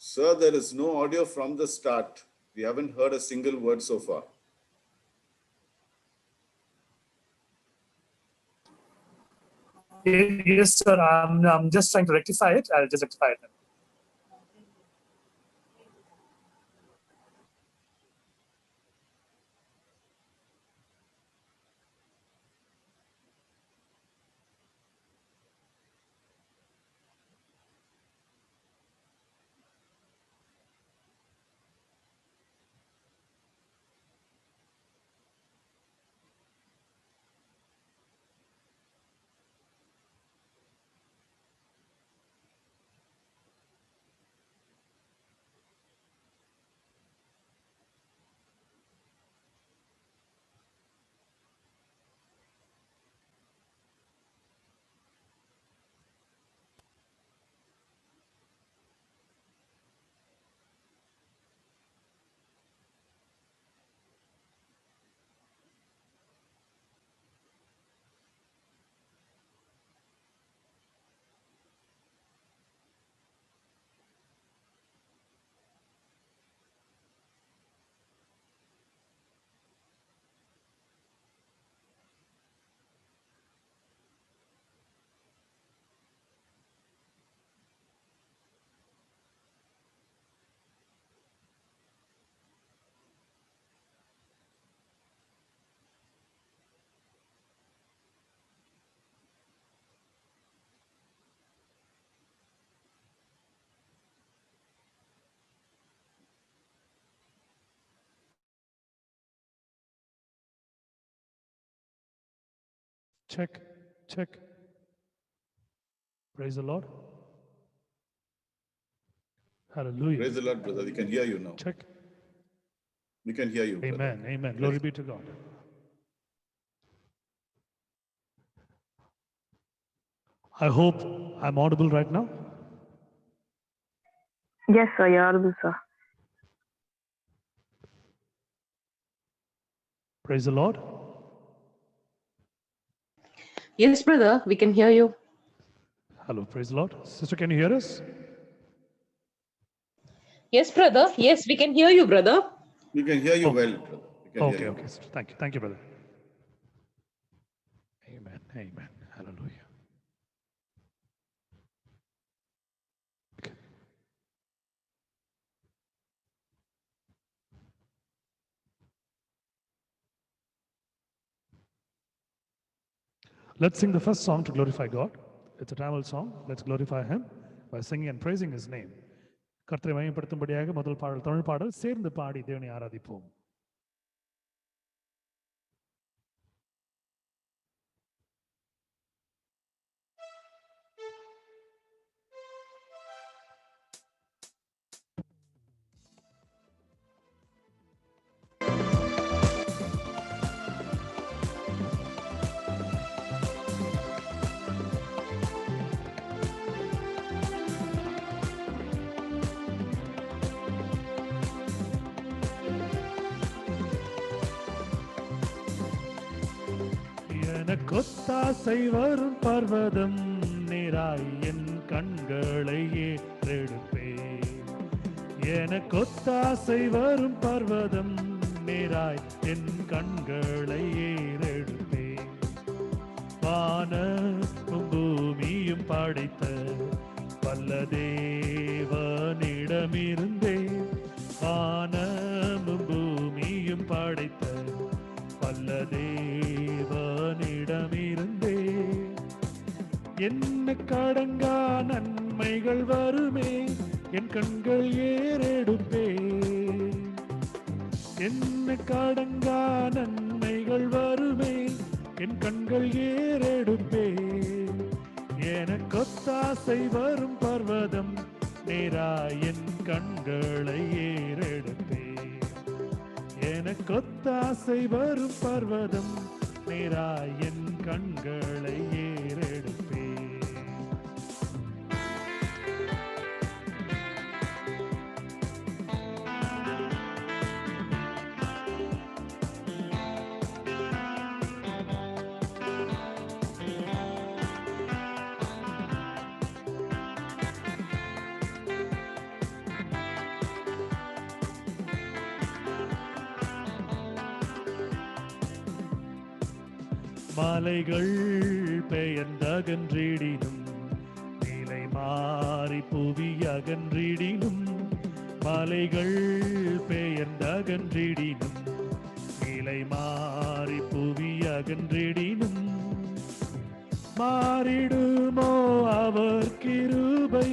Sir, there is no audio from the start. We haven't heard a single word so far. Yes, sir. I'm just trying to rectify it. I'll just rectify it. Check, check. Praise the Lord. Hallelujah. Praise the Lord, brother. We can hear you now. Check. We can hear you, brother. Amen, amen. Glory be to God. I hope I'm audible right now. Yes, sir. You're audible, sir. Praise the Lord. Yes, brother, we can hear you. Hello, praise the Lord. Sister, can you hear us? Yes, brother. Yes, we can hear you, brother. We can hear you well, brother. We can Okay, hear you. okay. Sister, thank you, brother. Amen, amen. Hallelujah. Okay. Let's sing the first song to glorify God. It's a Tamil song. Let's glorify Him by singing and praising His name. கர்த்தரை மகிமைப்படுத்தும்படியாக முதல் பாடல் தமிழ் பாடல் சேர்ந்து பாடி தேவனை ஆராதிப்போம். கொத்தாசை வரும் பர்வதம் நீராய் என் கண்களை ஏறெடுப்பே. கொத்தாசை வரும் பர்வதம் நீராய் என் கண்களை ஏறெடுப்பே. வானமும் பூமியும் படைத்த வல்ல தேவனிடமிருந்தே. வானமும் பூமியும் படைத்த வல்ல தேவனிடமிருந்தே. என்ன கடங்கா நன்மைகள் வருமே என் கண்கள் ஏறெடுப்பே. என்ன கடங்கா நன்மைகள் வருமே என் கண்கள் ஏறெடுப்பே. கொத்தாசை வரும் பர்வதம் நேராய் என் கண்களை ஏறெடுப்பே. கொத்தாசை வரும் பர்வதம் நேராய் என் கண்களை ஏறெடுப்பே. மலைகள் பெயர்ந்தகன்றிடினும் நிலை மாறி புவி அகன்றிடினும் மலைகள் பெயர்ந்தகன்றிடினும் நிலை மாறி புவி அகன்றிடினும் மாறிடுமோ அவர் கிருபை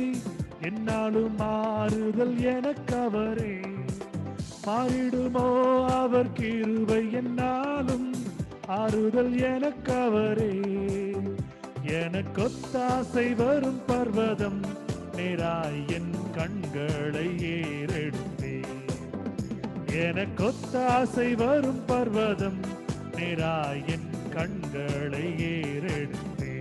என்னாலும் மாறுதல் எனக்கவரே மாறிடுமோ அவர் கிருபை என்னாலும் ஆறுதல் எனக்கவரே எனக்கொத்தாசை வரும் பர்வதம் நேராய் என் கண்களை ஏறெடுப்பே எனக்கொத்தாசை வரும் பர்வதம் நேராய் என் கண்களை ஏறெடுப்பே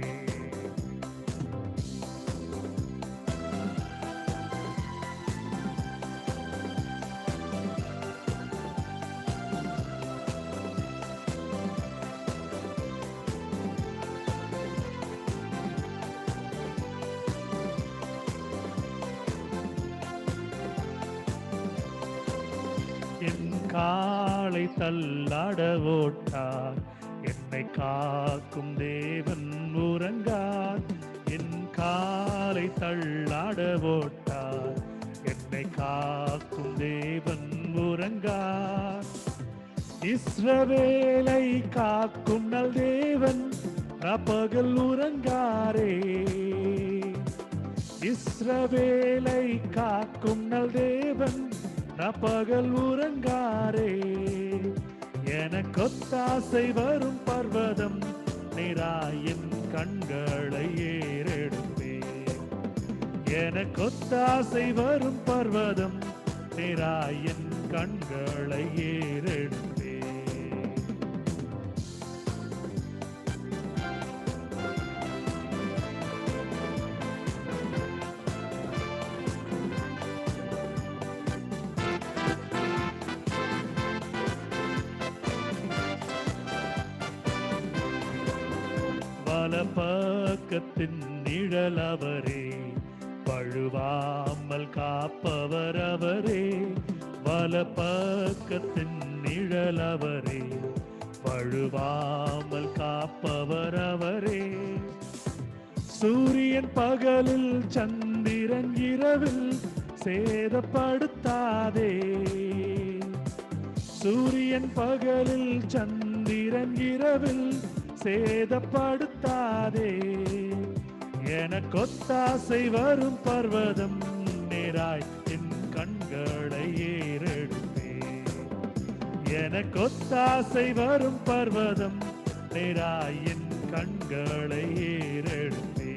என் காலை தள்ளாட ஓட்டார் என்னை காக்கும் தேவன் உறங்கார் என் காலை தள்ளாட ஓட்டார் என்னை காக்கும் தேவன் உறங்கார் இஸ்ரவேலை காக்கும் நல் தேவன் பகல் உறங்காரே இஸ்ரவேலை காக்கும் நல் தேவன் பகல் உறங்காரே எனக்கொத்தாசை வரும் பர்வதம் நிராயின் கண்களை ஏறெடுப்பே எனக்கொத்தாசை வரும் பர்வதம் நிராயின் கண்களை ஏறெடுப்பே பக்கத்தின் நிழல் அவரே பழுவாமல் காப்பவர் அவரே வலப்பக்கத்தின் நிழல் அவரே பழுவாமல் காப்பவர் அவரே சூரியன் பகலில் சந்திரன் இரவில் சேதப்படுத்தாதே சூரியன் பகலில் சந்திரன் இரவில் சேதப்படுத்தாதே எனக்கொத்தாசை வரும் பர்வதம் நேராய் என் கண்களை ஏறெடுப்பே எனக்கொத்தாசை வரும் பர்வதம் நேராய் என் கண்களை ஏறெடுப்பே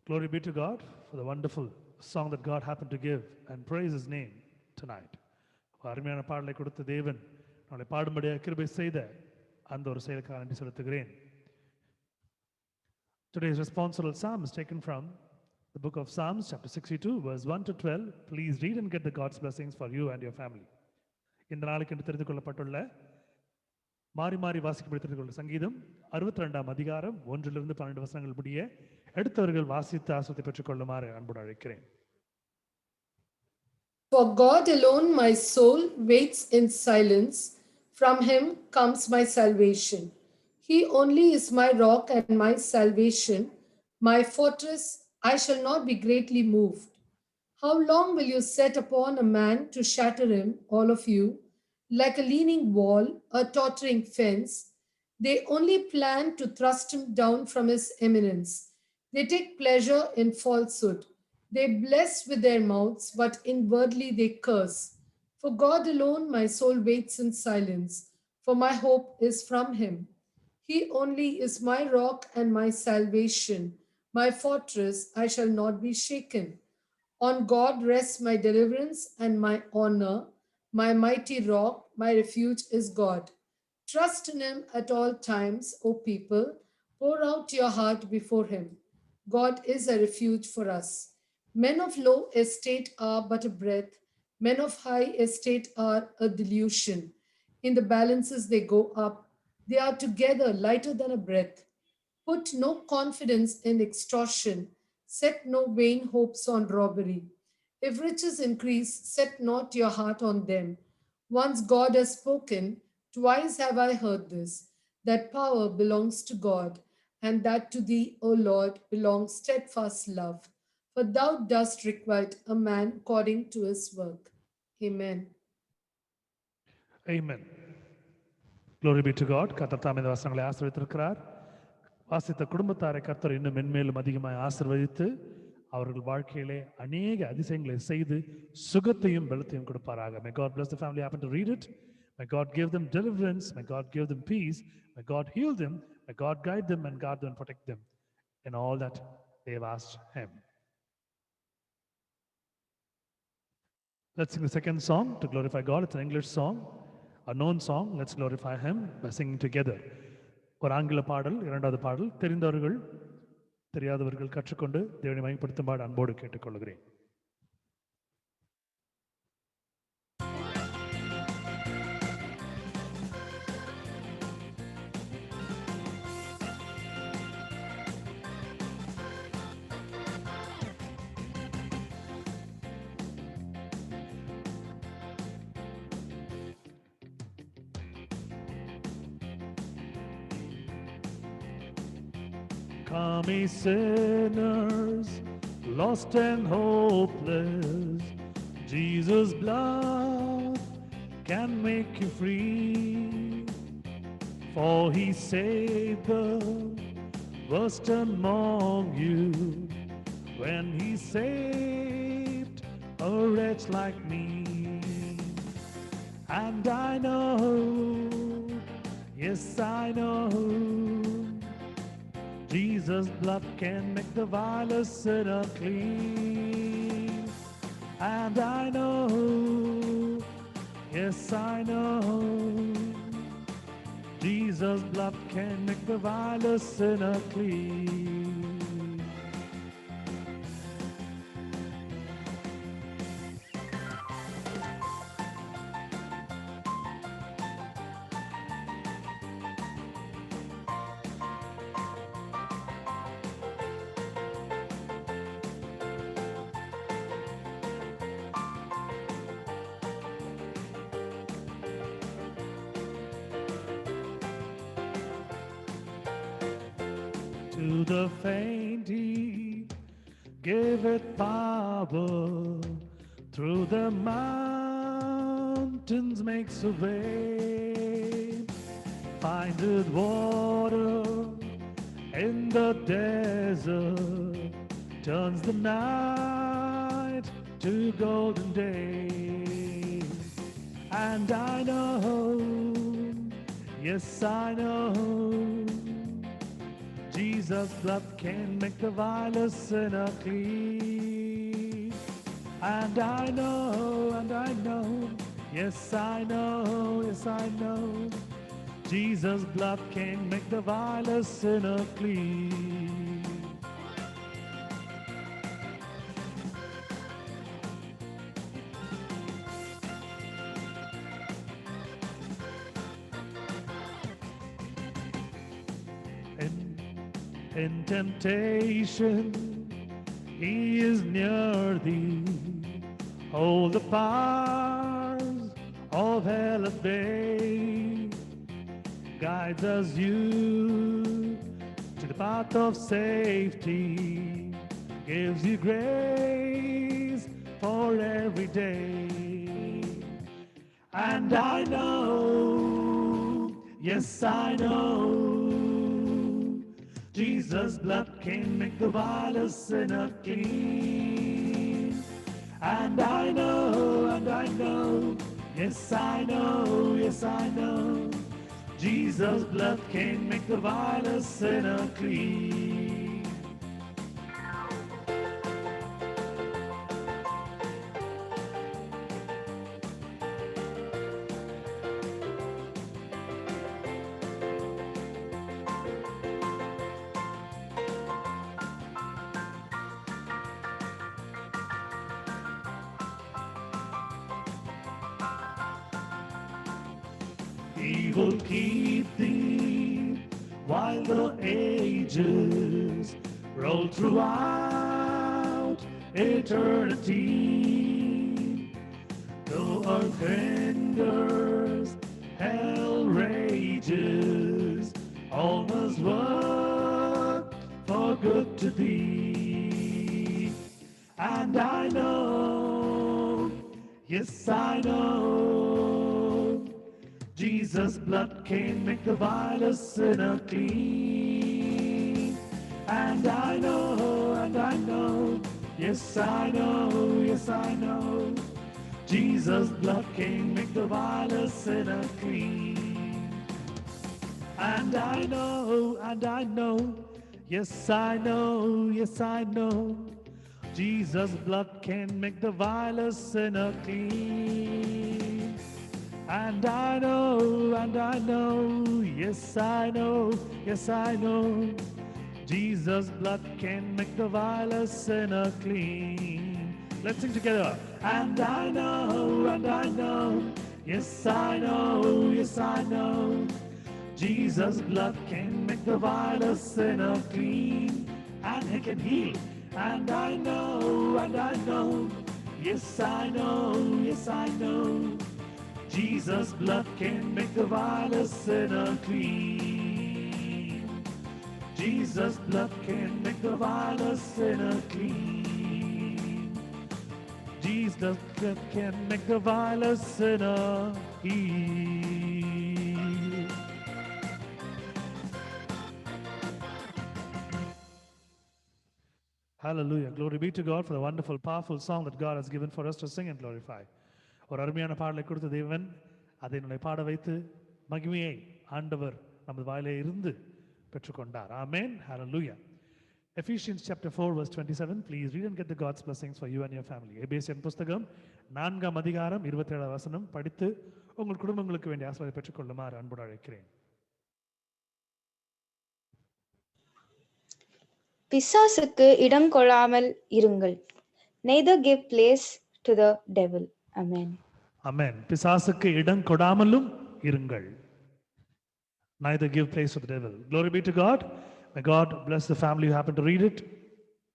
Glory be to God for the wonderful song that God happened to give and praise His name tonight. அருமையான பாடலை கொடுத்த தேவன் நம்மளை பாடும்படியாக கிருபை செய்த அந்த ஒரு செயலுக்காக நன்றி செலுத்துகிறேன். Today's responsorial psalm is taken from the book of Psalms, chapter 62, verse 1 to 12. Please read and get the God's blessings for you and your family. இந்த நாளுக்கு என்று தெரிந்து கொள்ளப்பட்டுள்ள மாறி மாறி வாசிக்கப்படுத்திருக்கிற சங்கீதம் 62ஆம் அதிகாரம் 1 to 12 வசனங்கள் முடிய எடுத்தவர்கள் வாசித்து ஆசீர்வாதத்தை பெற்றுக் கொள்ளுமாறு அன்போடு அழைக்கிறேன். For God alone my soul waits in silence. From Him comes my salvation. He only is my rock and my salvation, my fortress. I shall not be greatly moved. How long will you set upon a man to shatter him, all of you? Like a leaning wall, a tottering fence, they only plan to thrust him down from his eminence. They take pleasure in falsehood. They bless with their mouths, but inwardly they curse. For God alone my soul waits in silence, for my hope is from Him. He only is my rock and my salvation, my fortress. I shall not be shaken. On God rests my deliverance and my honor. My mighty rock, my refuge is God. Trust in him at all times, O people. Pour out your heart before him. God is a refuge for us. Men of low estate are but a breath, men of high estate are a delusion. In the balances they go up, they are together lighter than a breath. Put no confidence in extortion, set no vain hopes on robbery. If riches increase, set not your heart on them. Once God has spoken, twice have I heard this, that power belongs to God, and that to thee, O Lord, belongs steadfast love. For thou dost requite a man according to his work. Amen. Amen. Glory be to God. கர்த்தர் தாம் இந்த வசனங்களை ஆசீர்வதித்திருக்கிறார். வாசித்த குடும்பத்தாரை கர்த்தர் இன்னும் மென்மேலும் அதிகமாய் ஆசீர்வதித்து அவர்கள் வாழ்க்கையிலே அநேக அதிசயங்களை செய்து சுகத்தையும் பலத்தையும் கொடுப்பாராக. May God bless the family. Happen to read it. May God give them deliverance. May God give them peace. May God heal them. May God guide them and guard them and protect them in all that they have asked Him. Let's sing the second song to glorify God. It's an English song, a known song. Let's glorify Him by singing together. ஒரு ஆங்கில பாடல், இரண்டாவது பாடல். தெரிந்தவர்கள் தெரியாதவர்கள் கற்றுக்கொண்டு தேவனை மகிமைப்படுத்துமாறு அன்போடு கேட்டுக்கொள்கிறேன். Come ye sinners, lost and hopeless, Jesus' blood can make you free. For he saved the worst among you, when he saved a wretch like me. And I know, yes I know, Jesus' blood can make the vilest sinner clean. And I know, yes I know, Jesus' blood can make the vilest sinner clean. To the faint he giveth power, through the mountains makes a way, findeth water in the desert, turns the night to golden day. And I know, yes I know, Jesus' blood can make the vilest sinner clean. And I know, yes I know, yes I know, Jesus' blood can make the vilest sinner clean. In temptation, he is near thee. Hold the powers of hell at bay. Guides us you to the path of safety. Gives you grace for every day. And I know, yes I know, Jesus' blood can make the vilest sinner clean. And I know, yes I know, yes I know, Jesus' blood can make the vilest sinner clean. will keep thee while the ages roll throughout eternity. Though earth hinders, hell rages, all must work for good to thee. And I know, yes I know, Jesus' blood can make the vilest sinner clean. And I know, yes I know, Jesus' blood can make the vilest sinner clean. And I know, yes I know, Jesus' blood can make the vilest sinner clean. And I know, yes I know, Jesus' blood can make the vilest sinner clean. Let's sing together. And I know, yes I know, Jesus' blood can make the vilest sinner clean, and He can heal. And I know, yes I know, Jesus' blood can make the vilest sinner clean. Jesus' blood can make the vilest sinner clean. Jesus' blood can make the vilest sinner heal. Hallelujah. Glory be to God for the wonderful, powerful song that God has given for us to sing and glorify. ஒரு அருமையான பாடலை கொடுத்த தேவன் அதை என்னுடைய பாட வைத்து மகிமையை ஆண்டவர் நமது வாயிலே இருந்து பெற்றுக்கொண்டார். Amen. Hallelujah. Ephesians chapter 4 verse 27. Please read and get the God's blessings for you and your family. Ephesian புஸ்தகம் 4ஆம் அதிகாரம் 27ஆம் வசனம் படித்து உங்கள் குடும்பங்களுக்கு வேண்டிய ஆசீர்வாதத்தை பெற்றுக்கொள்ளுமாறு அன்போடு அழைக்கிறேன். பிசாசுக்கு இடம் கொள்ளாமல் இருங்கள். Neither give place to the devil. Amen. Amen. பிசாசுக்கு இடம் கொடாமலும் இருங்கள். Neither give place to the devil. Glory be to God. May God bless the family who happen to read it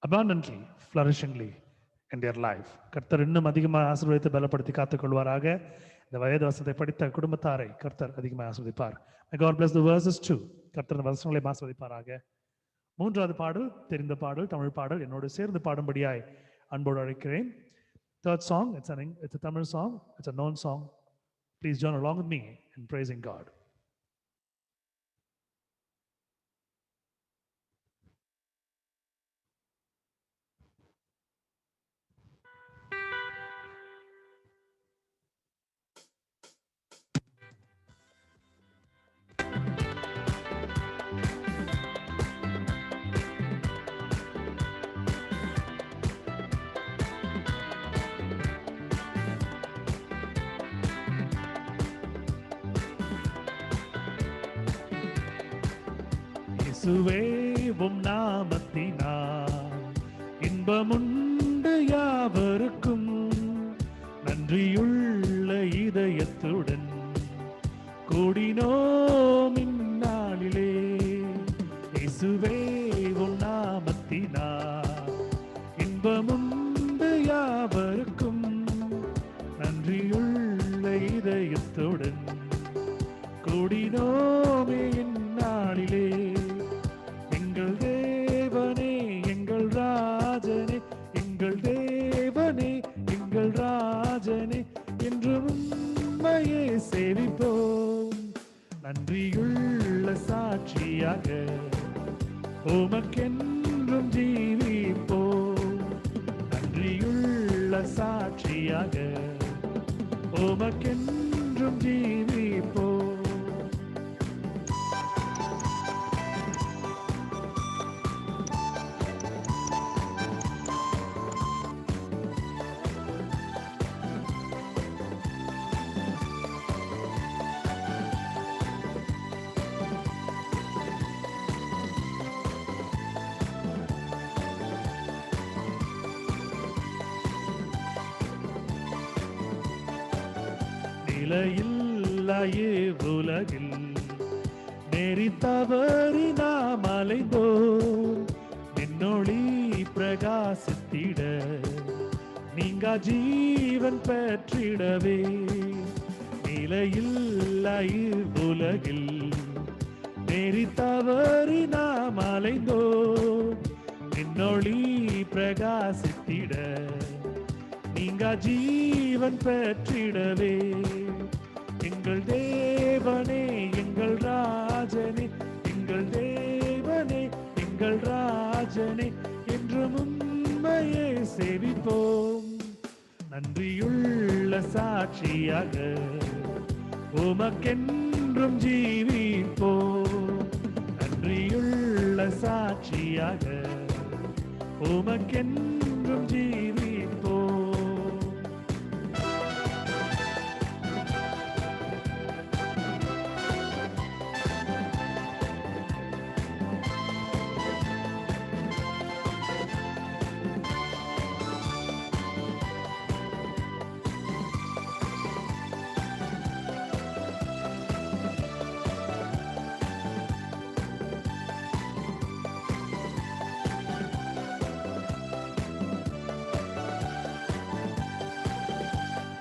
abundantly, flourishingly in their life. கர்த்தர் இன்னும் அதிகமாக ஆசீர்வதித்து பலப்படுத்தி காத்துக்கொள்வாராக. இந்த வேத வசனத்தை படித்த குடும்பத்தாரை கர்த்தர் அதிகமாக ஆசீர்வதிப்பார். May God bless the verses too. கர்த்தர் இந்த வசனங்களை ஆசீர்வதிப்பாராக. மூன்றாவது பாடல் தெரிந்த பாடல், தமிழ் பாடல் என்னோடு சேர்ந்து பாடும்படியாய் அன்போடு அழைக்கிறேன். Third song, it's a Tamil song, it's a known song. Please join along with me in praising God. இயேசுவே உம் நாமத்தினால் இன்பமுண்டு யாவருக்கும், நன்றியுள்ள இதயத்துடன் கூடினோம் இந்நாளிலே. இயேசுவே உம் நாமத்தினால் இன்பமுண்டு யாவருக்கும், நன்றியுள்ள இதயத்துடன் கூடினோமே இந்நாளிலே. எங்கள் தேவனே எங்கள் ராஜனே, எங்கள் தேவனே எங்கள் ராஜனே, என்றும் உம்மையே சேவிப்போம். நன்றியுள்ள சாட்சியாக உமக்கென்றும் ஜீவிப்போம். நன்றியுள்ள சாட்சியாக உமக்கென்றும் ஜீவிப்போம். நிலையில்லாயே உலகில் நெறி தவறி நாம் அலைந்தோம், நின்னொளி பிரகாசித்திட நீங்கா ஜீவன் பெற்றிடவே, நிலையில்லா இவ்வுலகில் நெறி தவறி நாம் அலைந்தோம், நின்னொளி பிரகாசித்திட நீங்கா ஜீவன் பெற்றிடவே, எங்கள் தேவனே எங்கள் ராஜனே, எங்கள் தேவனே எங்கள் ராஜனே, என்றும் உம்மையே சேவிப்போம். நன்றியுள்ள சாட்சியாக உமக்கென்றும் ஜீவிப்போம். நன்றியுள்ள சாட்சியாக உமக்கென்றும் ஜீவிப்போம்.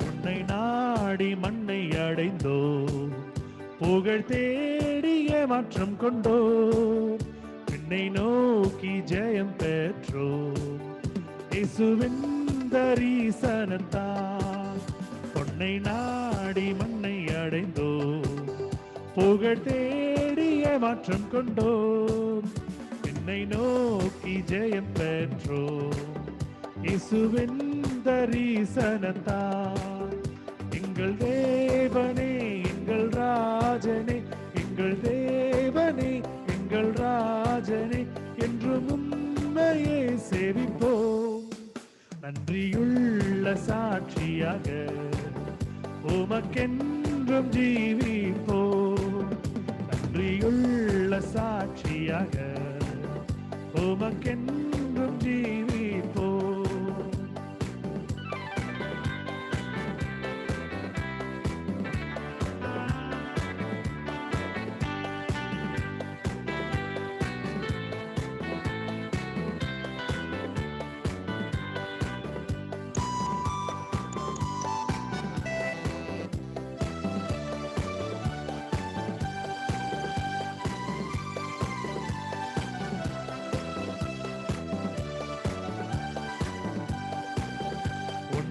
உன்னை நாடி மண்ணை அடைந்தோ, புகழ் தேடிய மாற்றம் கொண்டோ, என்னை நோக்கி ஜெயம் பெற்றோ, இயேசுவின் தரிசனத்தால். உன்னை நாடி மண்ணை அடைந்தோ, புகழ் தேடிய மாற்றம் கொண்டோ, என்னை நோக்கி ஜெயம் பெற்றோ, இயேசுவின் தரிசனத்தால். எங்கள் தேவனே எங்கள் ராஜனே, எங்கள் தேவனே எங்கள் ராஜனே, என்றும் உம்மையே சேவிப்போம். நன்றியுள்ள சாட்சியாக உமக்கென்றும் ஜீவிப்போம். நன்றியுள்ள சாட்சியாக உமக்கென்றும் ஜீவிப்போம்.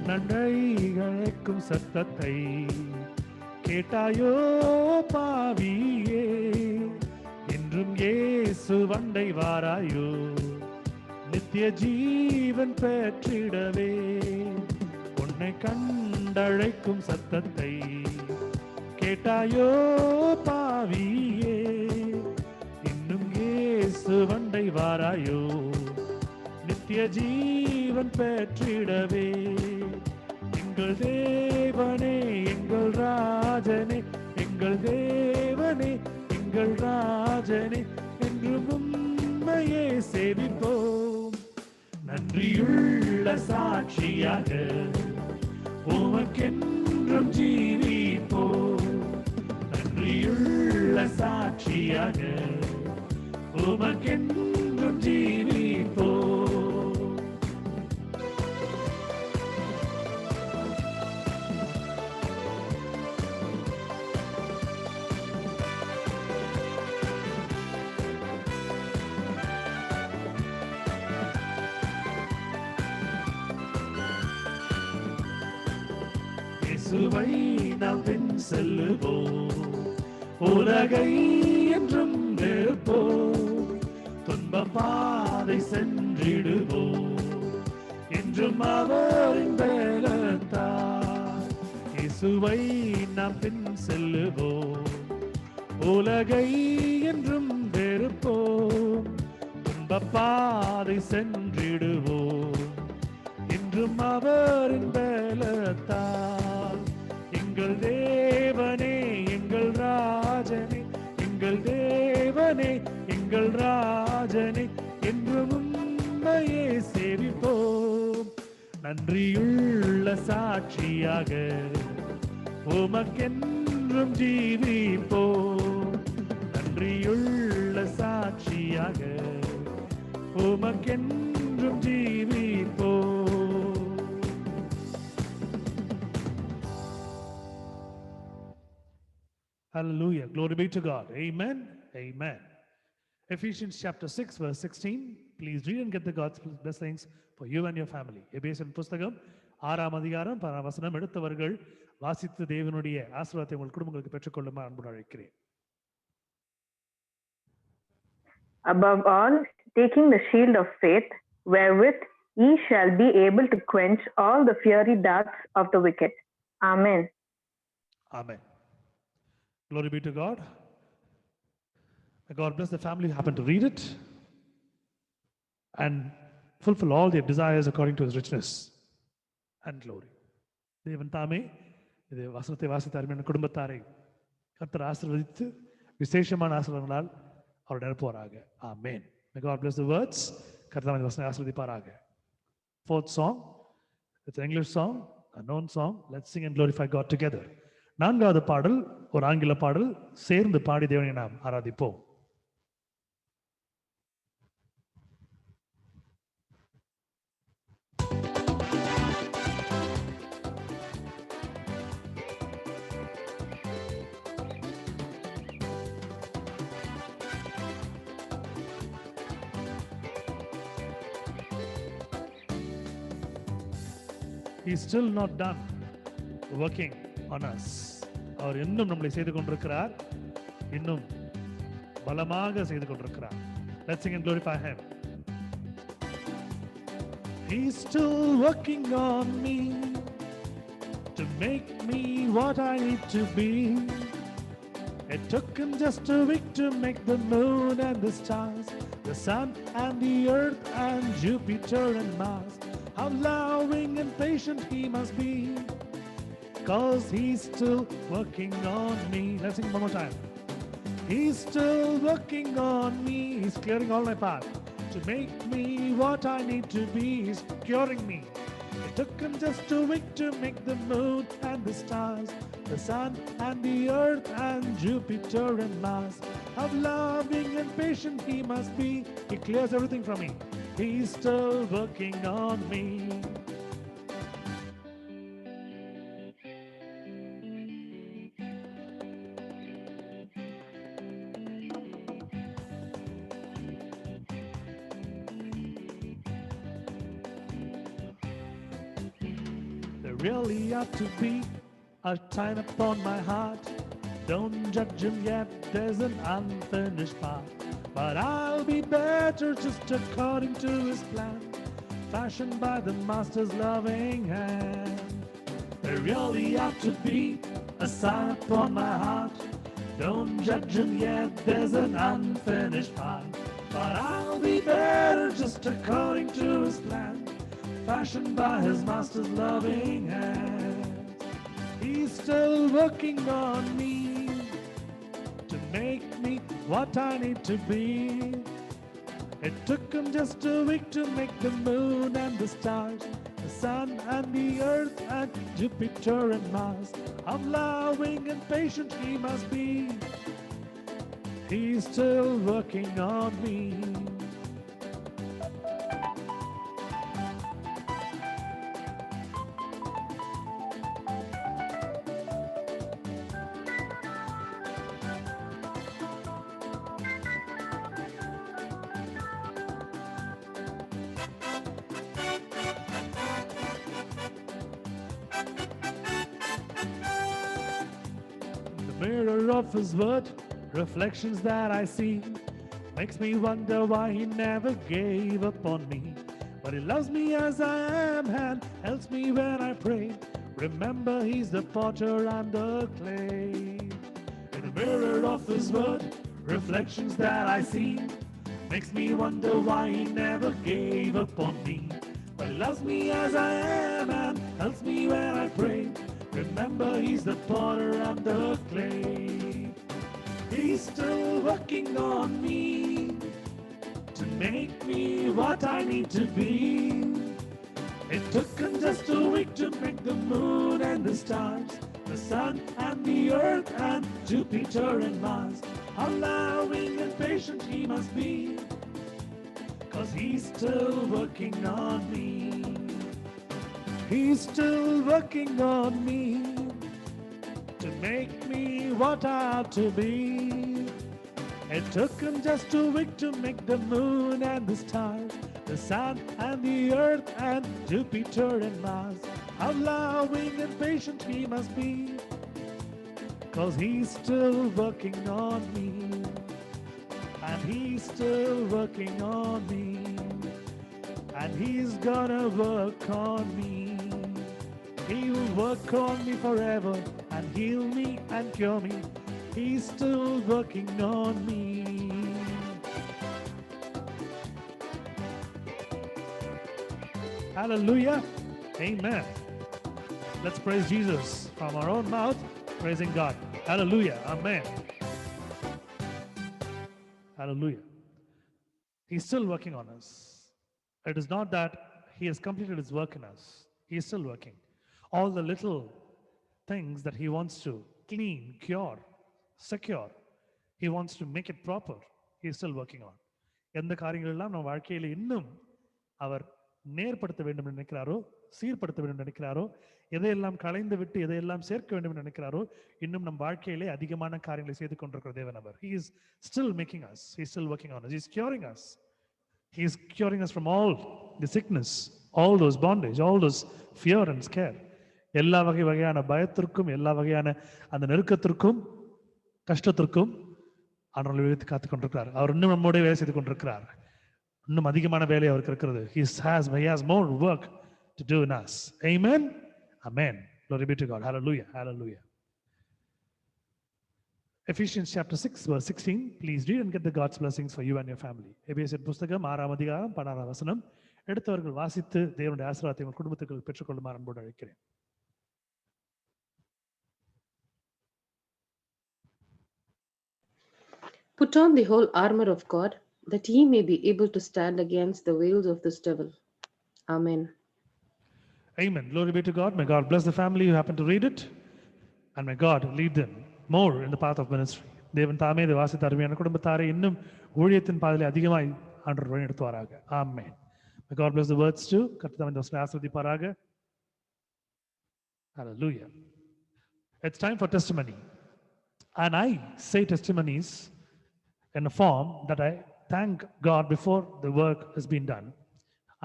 நன்றைகளுக்கும் சத்தத்தை கேட்டாயோ பாவியே, என்றும் இயேசு வண்டை வாராயோ, நித்திய ஜீவன் பெற்றிடவே. உன்னை கண்டழைக்கும் சத்தத்தை கேட்டாயோ பாவியே, இன்னும் இயேசு வண்டை வாராயோ, நித்திய ஜீவன் பெற்றிடவே. எங்கள் தேவனே எங்கள் ராஜனே, எங்கள் தேவனே எங்கள் ராஜனே, என்றும் உம்மையே சேவிப்போம். நன்றியுள்ள சாட்சியாக உமக்கென்றும் ஜீவிப்போம். நன்றியுள்ள சாட்சியாக உமக்கென்றும் ஜீவிப்போம். இயேசுவை நாம் பின் செல்லுவோம், உலகை என்றும் வெறுப்போம், துன்ப பாதை சென்றிடுவோம், என்றும் அவரின் பலத்தால். இயேசுவை நாம் பின் செல்லுவோம், உலகை என்றும் வெறுப்போம், துன்ப பாதை சென்றிடுவோம், என்றும் அவரின் பலத்தால். எங்கள் தேவனே எங்கள் ராஜனே, எங்கள் தேவனே எங்கள் ராஜனே, என்றும் உம்மையே சேவிப்போம். நன்றியுள்ள சாட்சியாக உமக்கென்றும் ஜீவிப்போம். நன்றியுள்ள சாட்சியாக உமக்கென்றும் ஜீவிப்போ. Hallelujah. Glory be to God. Amen. Amen. Ephesians chapter 6 verse 16. Please read and get the God's blessings for you and your family. Ephesian புஸ்தகம் 6ஆம் அதிகாரம் 10ஆம் வசனம் எடுத்தவர்கள் வாசித்து தேவனுடைய ஆசீர்வாதத்தை உங்கள் குடும்பங்களுக்கு பெற்றுக்கொள்ளுமாறு அன்புடன் அழைக்கிறேன். Above all, taking the shield of faith, wherewith ye shall be able to quench all the fiery darts of the wicked. Amen. Amen. Glory be to God. May God bless the family who happen to read it and fulfill all their desires according to his richness and glory. தேவன் தாமே இது வசனத்தை வாசித்த அருமையான குடும்பத்தாரை கர்த்தர் ஆசீர்வதித்து விசேஷமான ஆசீர்வாதங்களால் அவர் நிரப்புவாராக. ஆமென். May God bless the words. கர்த்தர் இந்த வசனத்தை ஆசீர்வதிப்பாராக. Fourth song. It's an English song, a known song. Let's sing and glorify God together. நான்காவது பாடல் ஒரு ஆங்கில பாடல், சேர்ந்து பாடி தேவனை நாம் ஆராதிப்போம். He's still not done working on us. அவர் இன்னும் நம்மளை செய்து கொண்டிருக்கிறார், இன்னும் பலமாக செய்து கொண்டிருக்கிறார். Let's sing and glorify him. He's still working on me to make me what I need to be. It took him just a week to make the moon and the stars, the sun and the earth and Jupiter and Mars. How loving and patient he must be, 'cause he's still working on me. Let's sing one more time. He's still working on me. He's clearing all my path to make me what I need to be. He's curing me. It took him just a week to make the moon and the stars, the sun and the earth and Jupiter and Mars. How loving and patient he must be. He clears everything from me. He's still working on me. There really ought to be a time upon my heart. Don't judge him yet, there's an unfinished part. But I'll be better just according to his plan, fashioned by the master's loving hand. There really ought to be a sign upon my heart. Don't judge him yet, there's an unfinished part. But I'll be better just according to his plan, fashioned by his master's loving hand. He's still working on me to make me what I need to be. It took him just a week to make the moon and the stars, the sun and the earth and Jupiter and Mars. How loving and patient he must be. He's still working on me. Mirror of his word, reflections that I see, makes me wonder why he never gave up on me. But he loves me as I am and helps me when I pray. Remember, he's the potter and the clay. In the mirror of his word, reflections that I see, makes me wonder why he never gave up on me. But he loves me as I am and helps me when I pray. Remember, he's the potter and the clay. He's still working on me to make me what I need to be. It took him just a week to make the moon and the stars, the sun and the earth and Jupiter and Mars. How loving and patient he must be, 'cause he's still working on me. He's still working on me to make me what I ought to be. It took him just a week to make the moon and the stars, the sun and the earth and Jupiter and Mars. How loving and patient he must be, 'cause he's still working on me. And he's still working on me. And he's gonna work on me. He will work on me forever and heal me and cure me. He's still working on me. Hallelujah. Amen. Let's praise Jesus from our own mouth, praising God. Hallelujah. Amen. Hallelujah. He's still working on us. It is not that he has completed his work in us. He is still working. All the little things that he wants to clean, cure, secure, he wants to make it proper. He is still working on. எந்த காரியங்கள் எல்லாம் நம்ம வாழ்க்கையில் இன்னும் அவர் நேர்படுத்த வேண்டும் என்று நினைக்கிறாரோ, சீர்படுத்த வேண்டும் என்று நினைக்கிறாரோ, எதையெல்லாம் களைந்து விட்டு எதையெல்லாம் சேர்க்க வேண்டும் என்று நினைக்கிறாரோ, இன்னும் நம் வாழ்க்கையிலே அதிகமான காரியங்களை செய்து கொண்டிருக்கிற தேவன் அவர். He is still making us. He is still working on us. He is curing us. He is curing us from all the sickness, all those bondage, all those fear and scare. எல்லா வகையான பயத்திற்கும், எல்லா வகையான அந்த நெருக்கத்திற்கும், கஷ்டத்திற்கும் ஆண்டவர் விடுவித்து காத்துக் கொண்டிருக்கிறார். அவர் இன்னும் நம்மோட வேலை செய்து கொண்டிருக்கிறார். இன்னும் அதிகமான வேலை அவருக்கு இருக்கிறது. He has more work to do in us. Amen. Amen. Glory be to God. Hallelujah. Hallelujah. Ephesians chapter 6 verse 16. Please read and get the God's blessings for you and your family. எபேசியர் புத்தகம் 6ஆம் அதிகாரம் 16ஆம் வசனம். எடுத்தவர்கள் வாசித்து தேவனுடைய ஆசீர்வாதத்தை உங்கள் குடும்பத்துக்கு பெற்றுக்கொள்ளுமாறு அன்போடு அழைக்கிறேன். Put on the whole armor of God, that ye may be able to stand against the wiles of this devil. Amen. Amen. Glory be to God. May God bless the family who happen to read it. And may God lead them more in the path of ministry. தேவன் தாமே இதை வாசித்த அருமையான குடும்பத்தாரை இன்னும் ஊழியத்தின் பாதையிலே அதிகமாய் ஆண்டவர் வழி நடத்துவாராக. Amen. May God bless the words too. கர்த்தர் இந்த வசனத்தை ஆசீர்வதிப்பாராக. Hallelujah. It's time for testimony. And I say testimonies in a form that I thank God before the work has been done.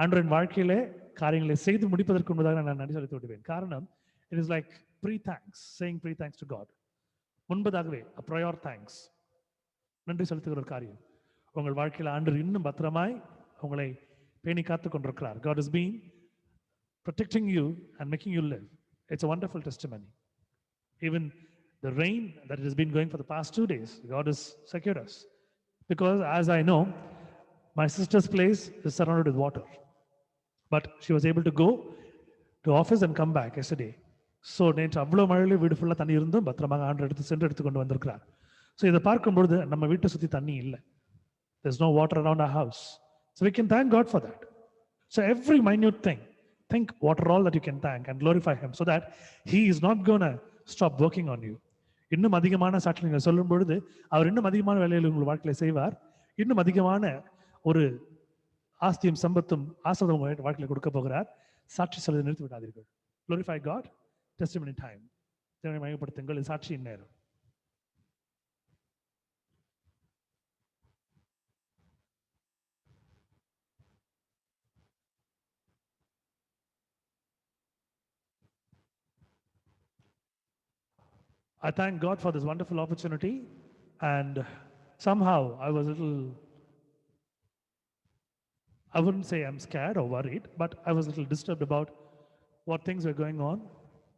ஆண்டவரின் வாழ்க்கையிலே காரியங்களை செய்து முடிப்பதற்கு முன்பதாக நான் நன்றி செலுத்தி விடுவேன். காரணம், it is like pre-thanks, saying pre-thanks to God. முன்பதாகவே a prior thanks, நன்றி செலுத்துகிற ஒரு காரியம். உங்கள் வாழ்க்கையில் ஆண்டவர் இன்னும் பத்திரமாய் உங்களை பேணி காத்துக் கொண்டிருக்கிறார். God has been protecting you and making you live. It's a wonderful testimony. Even the rain that has been going for the past 2 days, God has secured us. Because as I know, my sister's place is surrounded with water. But she was able to go to office and come back yesterday. So நேற்று அவ்வளோ மழையில வீடு ஃபுல்லாக தண்ணி இருந்தும் பத்திரமாக ஆண்டு எடுத்து கொண்டு வந்திருக்கிறார். ஸோ இதை பார்க்கும்பொழுது நம்ம வீட்டை சுற்றி தண்ணி இல்லை. There's no water around our house. So we can thank God for that. So every minute thing, think what are all that you can thank and glorify Him so that He is not going to stop working on you. இன்னும் அதிகமான சாட்சி நீங்கள் சொல்லும் பொழுது அவர் இன்னும் அதிகமான வேலையில் உங்கள் வாழ்க்கையில் செய்வார். இன்னும் அதிகமான ஒரு ஆஸ்தியும் சம்பத்தும் ஆசிர்வாதம் உங்கள் வாழ்க்கையில் கொடுக்க போகிறார். சாட்சி சொல்வதை நிறுத்தி விடாதீர்கள். Glorify God. Testimony time. தேவனை மகிமைப்படுத்துங்கள். இது சாட்சியின் நேரம். I thank God for this wonderful opportunity, and somehow I was a little, I wouldn't say I'm scared or worried, but I was a little disturbed about what things were going on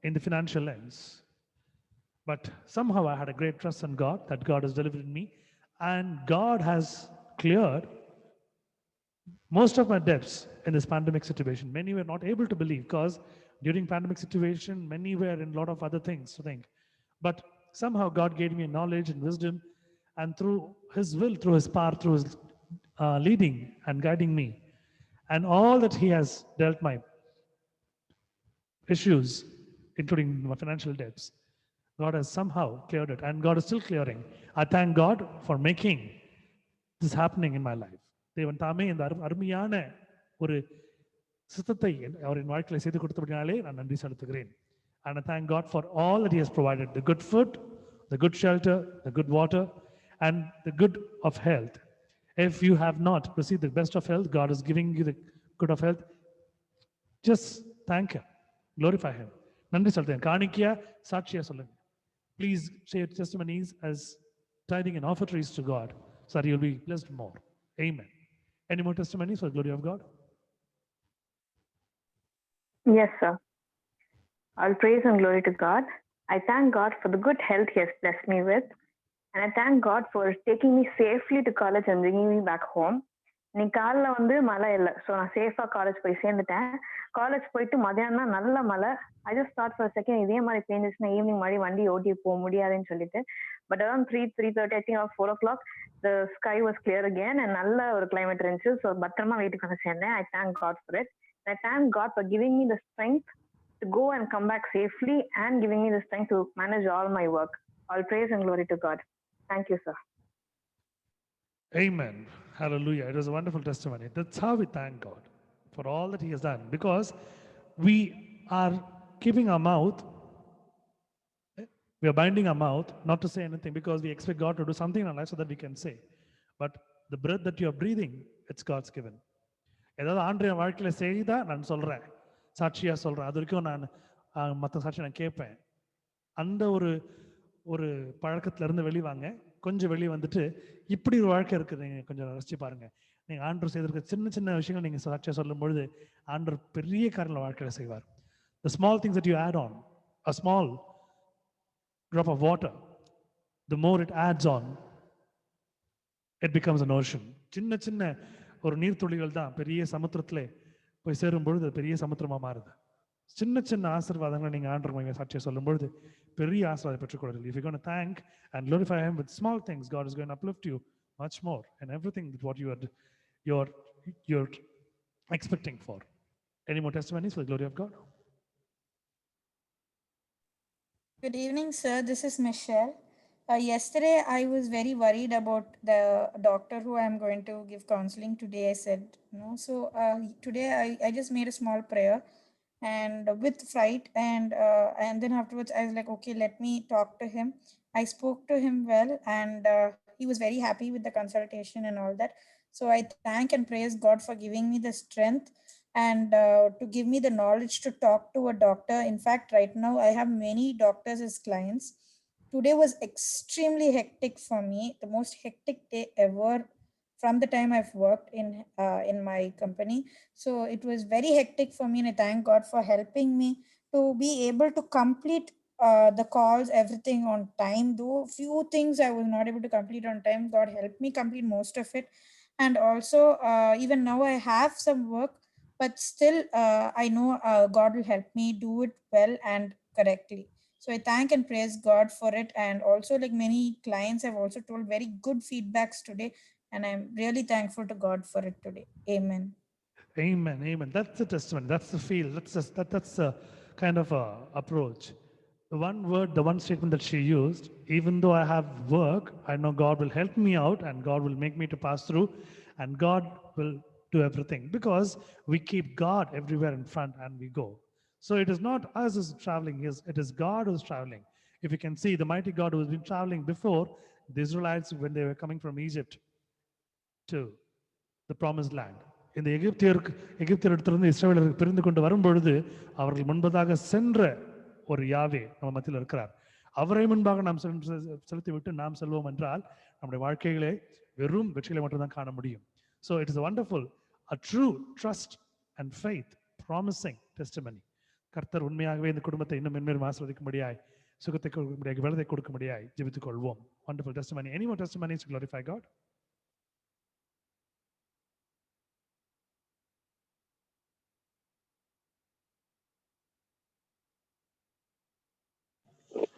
in the financial lens. But somehow I had a great trust in God that God has delivered me, and God has cleared most of my debts in this pandemic situation. Many were not able to believe because during pandemic situation, many were in a lot of other things to think. But somehow God gave me knowledge and wisdom, and through His will, through His power, through His leading and guiding me, and all that He has dealt my issues, including my financial debts. God has somehow cleared it, and God is still clearing. I thank God for making this happening in my life. தேவன் தாமே இந்த அருமையான ஒரு சித்தத்தை அவரின் வாழ்க்கையில் செய்து கொடுத்தபடினாலே நான் நன்றி செலுத்துகிறேன். And I thank God for all that He has provided, the good food, the good shelter, the good water, and the good of health. If you have not received the best of health, God is giving you the good of health. Just thank Him, glorify Him. நன்றி செலுத்துகிறேன். காணிக்கையா சாட்சியா சொல்லுங்க. Please share testimonies as tithing and offertories to God, so that you'll be blessed more. Amen. Any more testimonies for the glory of God? Yes, sir. All praise and glory to God. I thank God for the good health He has blessed me with. And I thank God for taking me safely to college and bringing me back home. இன்னைக்கு காலைல வந்து மழை இல்லை, so நான் சேஃபாக college போய் சேர்ந்துட்டேன். College போயிட்டு மதியானம் நல்ல மழை. I just thought for second இதே மாதிரி பேஞ்சிச்சுன்னா ஈவினிங் மாதிரி வண்டி ஓட்டி போக முடியாதுன்னு சொல்லிட்டு, but around 3:30 I think or 4 o'clock the sky was clear again and நல்ல ஒரு climate இருந்துச்சு. ஸோ பத்திரமா வீட்டுக்கு வந்து சேர்ந்தேன். I thank God for it. And I thank God for giving me the strength to go and come back safely and giving me the strength to manage all my work. All praise and glory to God. Thank you, sir. Amen. Hallelujah. It was a wonderful testimony. That's how we thank God for all that He has done, because we are keeping our mouth, we are binding our mouth not to say anything, because we expect God to do something in our life so that we can say. But the breath that you are breathing, it's God's given. ஏதாவது ஆண்டவர் வாழ்க்கையில் செய்தா நான் சொல்கிறேன், சாட்சியாக சொல்கிறேன். அது வரைக்கும் நான் மற்ற சாட்சி நான் கேட்பேன். அந்த ஒரு ஒரு பழக்கத்திலேருந்து வெளிவாங்க. கொஞ்சம் வெளியே வந்துட்டு இப்படி ஒரு வாழ்க்கை இருக்குது, நீங்கள் கொஞ்சம் ரசிச்சு பாருங்கள். நீங்கள் ஆண்டவர் செய்திருக்க சின்ன சின்ன விஷயங்கள் நீங்கள் சாட்சியாக சொல்லும் பொழுது ஆண்டவர் பெரிய காரியங்களை வாழ்க்கையில் செய்வார். The small things that you add on, a small drop of water, the more it adds on, it becomes an ocean. சின்ன சின்ன ஒரு நீர்த்துளிகள் தான் பெரிய சமுத்திரத்தில் போய் சேரும் பொழுது அது பெரிய சமுத்திரமாக மாறுது. சின்ன சின்ன ஆசீர்வாதங்களை நீங்கள் ஆண்டவர் சாட்சியாக சொல்லும் பொழுது பெரிய ஆசீர்வாதம் பெற்றுக்கொள்ளுங்கள். If you're going to thank and glorify Him with small things, God is going to uplift you much more and everything that what you're expecting for. Any more testimonies for the glory of God? Good evening, sir. This is Michelle. Yesterday, I was very worried about the doctor who I'm going to give counseling today. I said, no. So today, I just made a small prayer, and with fright, and then afterwards, I was like, okay, let me talk to him. I spoke to him well, and he was very happy with the consultation and all that. So I thank and praise God for giving me the strength and to give me the knowledge to talk to a doctor. In fact, right now, I have many doctors as clients. Today was extremely hectic for me, the most hectic day ever from the time I've worked in my company. So it was very hectic for me, and I thank God for helping me to be able to complete the calls, everything on time. Though few things I was not able to complete on time, God helped me complete most of it. And also, even now I have some work, but still I know God will help me do it well and correctly. So I thank and praise God for it. And also, like many clients have also told very good feedbacks today, and I'm really thankful to God for it today. Amen. Amen. Amen. That's the testimony. That's the feel. That's the kind of approach. The one word, the one statement that she used, even though I have work, I know God will help me out and God will make me to pass through and God will do everything, because we keep God everywhere in front and we go. So it is not us who's traveling, it is God who's traveling. If you can see the mighty God who has been traveling before the Israelites when they were coming from Egypt to the promised land. இந்த எகிப்தியரிடத்திலிருந்து இஸ்ரவேலர்கள் பிரிந்து கொண்டு வரும் பொழுது அவர்கள் முன்பதாக சென்ற ஒரு யாவே நம்ம மத்தியில் இருக்கிறார். அவரை முன்பாக நாம் செலுத்தி விட்டு நாம் செல்வோம் என்றால் நம்முடைய வாழ்க்கைகளே வெறும் வெற்றிகளை மட்டும்தான் காண முடியும். So it is a wonderful, a true trust and faith promising testimony. கர்த்தர் உண்மையாகவே இந்த குடும்பத்தை இன்னும் மென்மேலும் ஆசீர்வதிக்கும்படியாய், சுகத்தை கொடுக்கும்படியாய், வெள்ளத்தை கொடுக்கும்படியாய் ஜெபித்துக் கொள்வோம். Wonderful testimony. Any more testimonies to glorify God?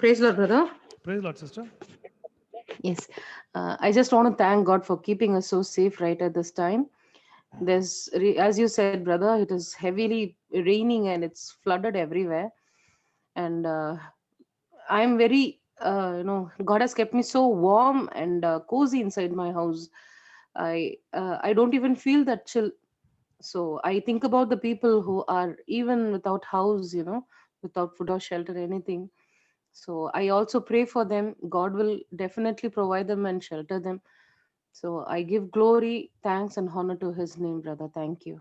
Praise Lord, brother. Praise Lord, sister. Yes, I just want to thank God for keeping us so safe right at this time. As you said, brother, it is heavily raining and it's flooded everywhere. And I'm very, God has kept me so warm and cozy inside my house. I don't even feel that chill. So I think about the people who are even without house, without food or shelter, anything. So I also pray for them. God will definitely provide them and shelter them. So I give glory, thanks, and honor to His name, brother. Thank you.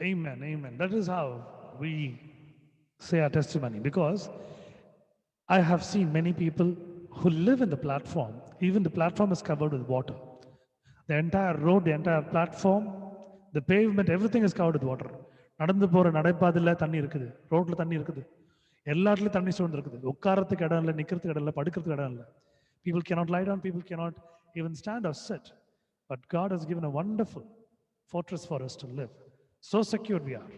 Amen. Amen. That is how we say our testimony, because I have seen many people who live in the platform. Even the platform is covered with water. The entire road, the entire platform, the pavement, everything is covered with water. நடந்து போற நடைபாதையில தண்ணி இருக்குது, ரோட்ல தண்ணி இருக்குது, எல்லா இடத்துலயும் தண்ணி சூழ்ந்து இருக்குது. உட்காரத்துக்கு இடம் இல்லை, நிக்கிறதுக்கு இடம் இல்லை, படுக்கிறதுக்கு இடம் இல்லை. People cannot lie down, people cannot even stand or sit. But God has given a wonderful fortress for us to live. So secure we are.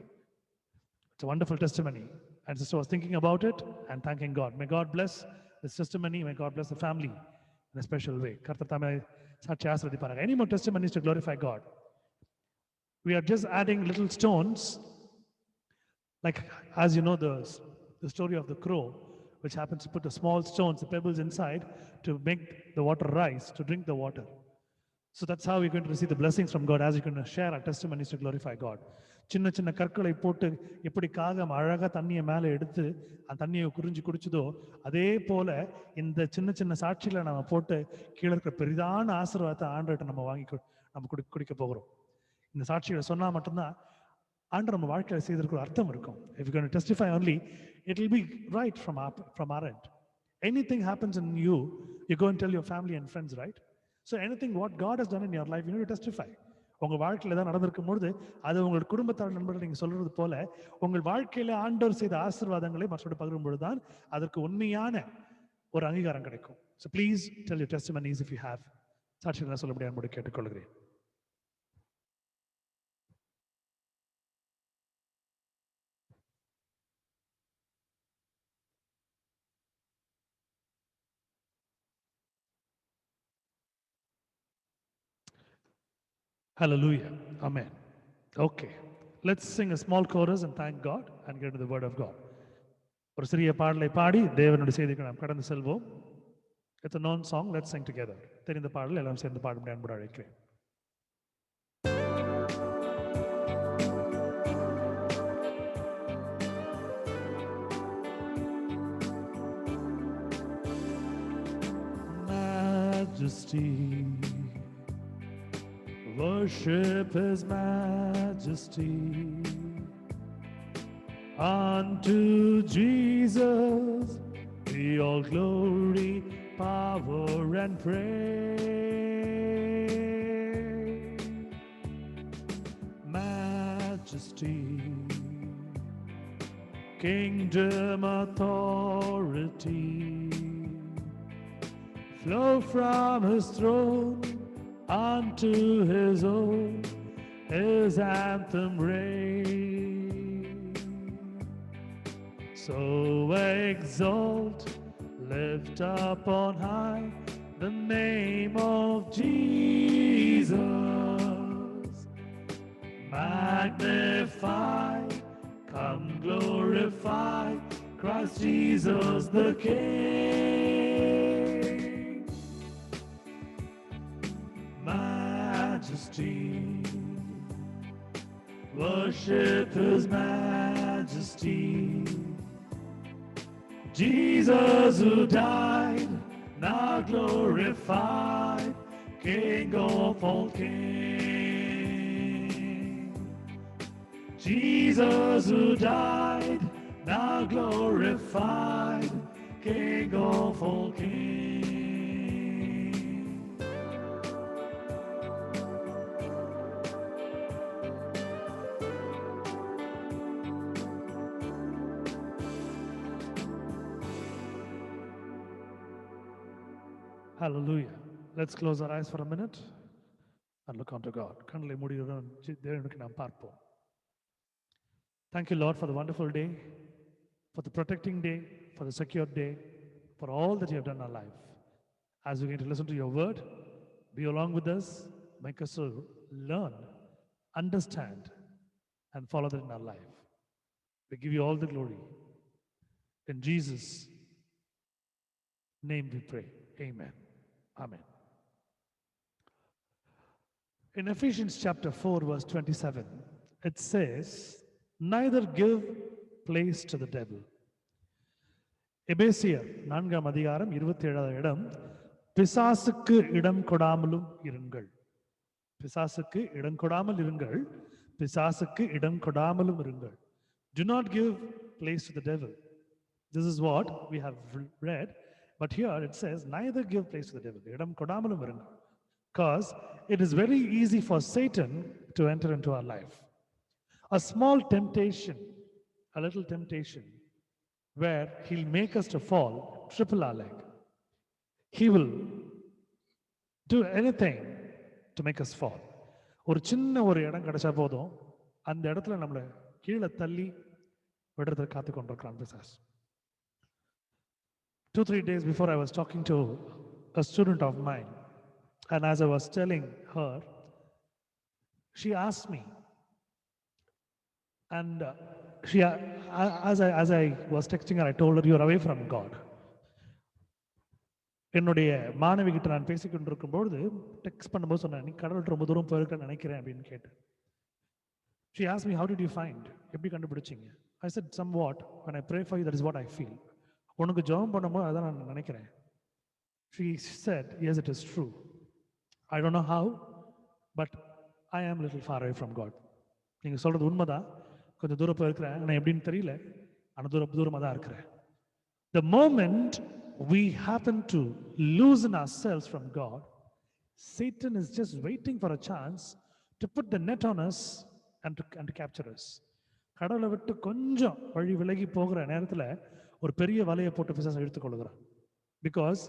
It's a wonderful testimony. And sister was thinking about it and thanking God. May God bless this testimony. May God bless the family in a special way. கர்த்தர் தாமே சாட்சி ஆசீர்வதிப்பாராக. Any more testimonies to glorify God? We are just adding little stones. Like, as you know, the story of the crow, which happens to put the small stones, the pebbles inside to make the water rise, to drink the water. So that's how we're going to receive the blessings from God as we're going to share our testimonies to glorify God. சின்ன சின்ன கற்களை போட்டு எப்படி காகம் அழகா தண்ணியை மேலே எடுத்து அந்த தண்ணியை குறிஞ்சி குடிச்சதோ, அதே போல இந்த சின்ன சின்ன சாட்சிகளை நம்ம போட்டு கீழே இருக்கிற பெரிதான ஆசீர்வாதத்தை ஆண்டவர்கிட்ட நம்ம நம்ம குடிக்க போகிறோம். இந்த சாட்சிகளை சொன்னா மட்டும்தான் ஆண்டவர் நம்ம வாழ்க்கையில செய்திருக்கிற அர்த்தம் இருக்கும். If you're going to testify only, it will be right from our end. Anything happens in you, you go and tell your family and friends, right? So anything what God has done in your life, you need to testify. உங்க வாழ்க்கையில தான் நடந்திருக்கும் பொழுது அது உங்கள் குடும்பத்தார் நண்பர்கள் நீங்க சொல்றது போல உங்கள் வாழ்க்கையில ஆண்டவர் செய்த ஆசீர்வாதங்களை மற்றவர்கள் பகிரும் பொழுதுதான் அதற்கு உண்மையான ஒரு அங்கீகாரம் கிடைக்கும். So please tell your testimonies if you have. சாட்சிகளை சொல்லபடியாக அன்போடு கேட்டுக்கொள்கிறேன். Hallelujah. Amen. Okay. Let's sing a small chorus and thank God and get to the word of God. ஒரு சிறிய பாடலை பாடி தேவனுடைய செய்திக்கு நாம் கடந்து செல்வோம். It's a known song. Let's sing together. தெரிந்த பாடல் எல்லாம் சேர்ந்து பாடும்படி அன்போடு அழைக்கிறேன். Majesty, worship His majesty. Unto Jesus be all glory, power, and praise. Majesty, kingdom, authority flow from His throne unto His own, His anthem reign. So exalt, lift up on high the name of Jesus. Magnify, come glorify Christ Jesus the King. Majesty, worship His majesty. Jesus who died, now glorified, King of all kings. Jesus who died, now glorified, King of all kings. Hallelujah. Let's close our eyes for a minute and look unto God. கண்களை மூடியுடன் தேவனுக்கு நாம் பார்ப்போம். Thank you, Lord, for the wonderful day, for the protecting day, for the secure day, for all that you have done in our life. As we're going to listen to your word, be along with us, make us to learn, understand, and follow that in our life. We give you all the glory. In Jesus' name we pray. Amen. Amen. In Ephesians chapter 4, verse 27, it says, neither give place to the devil. எபேசியர் 4ஆம் அதிகாரம் 27வது இடம், பிசாசுக்கு இடம் கொடாமலும் இருங்கள். பிசாசுக்கு இடம் கொடாமல் இருங்கள். பிசாசுக்கு இடம் கொடாமலும் இருங்கள். Do not give place to the devil. This is what we have read, but here it says, neither give place to the devil. இடம் கொடாமலும் இருங்கள். Because it is very easy for Satan to enter into our life. A small temptation, a little temptation, where he'll make us to fall, triple our leg. He will do anything to make us fall. ஒரு சின்ன ஒரு இடம் கிடைச்சா போதும், அந்த இடத்துல நம்மளை கீழே தள்ளி விடுறதை காத்து கொண்டிருக்கிறான் பிசாசு. 2-3 days before, I was talking to a student of mine, and as I was telling her, she asked me, and as I was texting her, I told her, you are away from God. என்னுடைய மாணவி கிட்ட நான் பேசிக்கொண்டு இருக்கும்போது text பண்ணும்போது சொன்னேன், நீ கடவுள் ரொம்ப தூரம் போயிருக்கன்னு நினைக்கிறேன் அப்படின்னு கேட்டேன். She asked me, how did you find? எப்படி கண்டுபிடிச்சிங்க? I said, somewhat, when I pray for you, that is what I feel. உனக்கு ஜெபம் பண்ணும்போது அதான் நான் நினைக்கிறேன். She said, yes, it is true. I don't know how, but I am a little far away from God. நீங்க சொல்றது உண்மைதான், கொஞ்சம் தூரம் போயிருக்கிறேன், ஆனால் எப்படின்னு தெரியல, ஆனால் தூரமாக தான் இருக்கிறேன். The moment we happen to loosen ourselves from God, Satan is just waiting for a chance to put the net on us and to capture us. கடவுளை விட்டு கொஞ்சம் வழி விலகி போகிற நேரத்தில் ஒரு பெரிய வலையை போட்டு பிசாசு எடுத்துக் கொள்கிறான். Because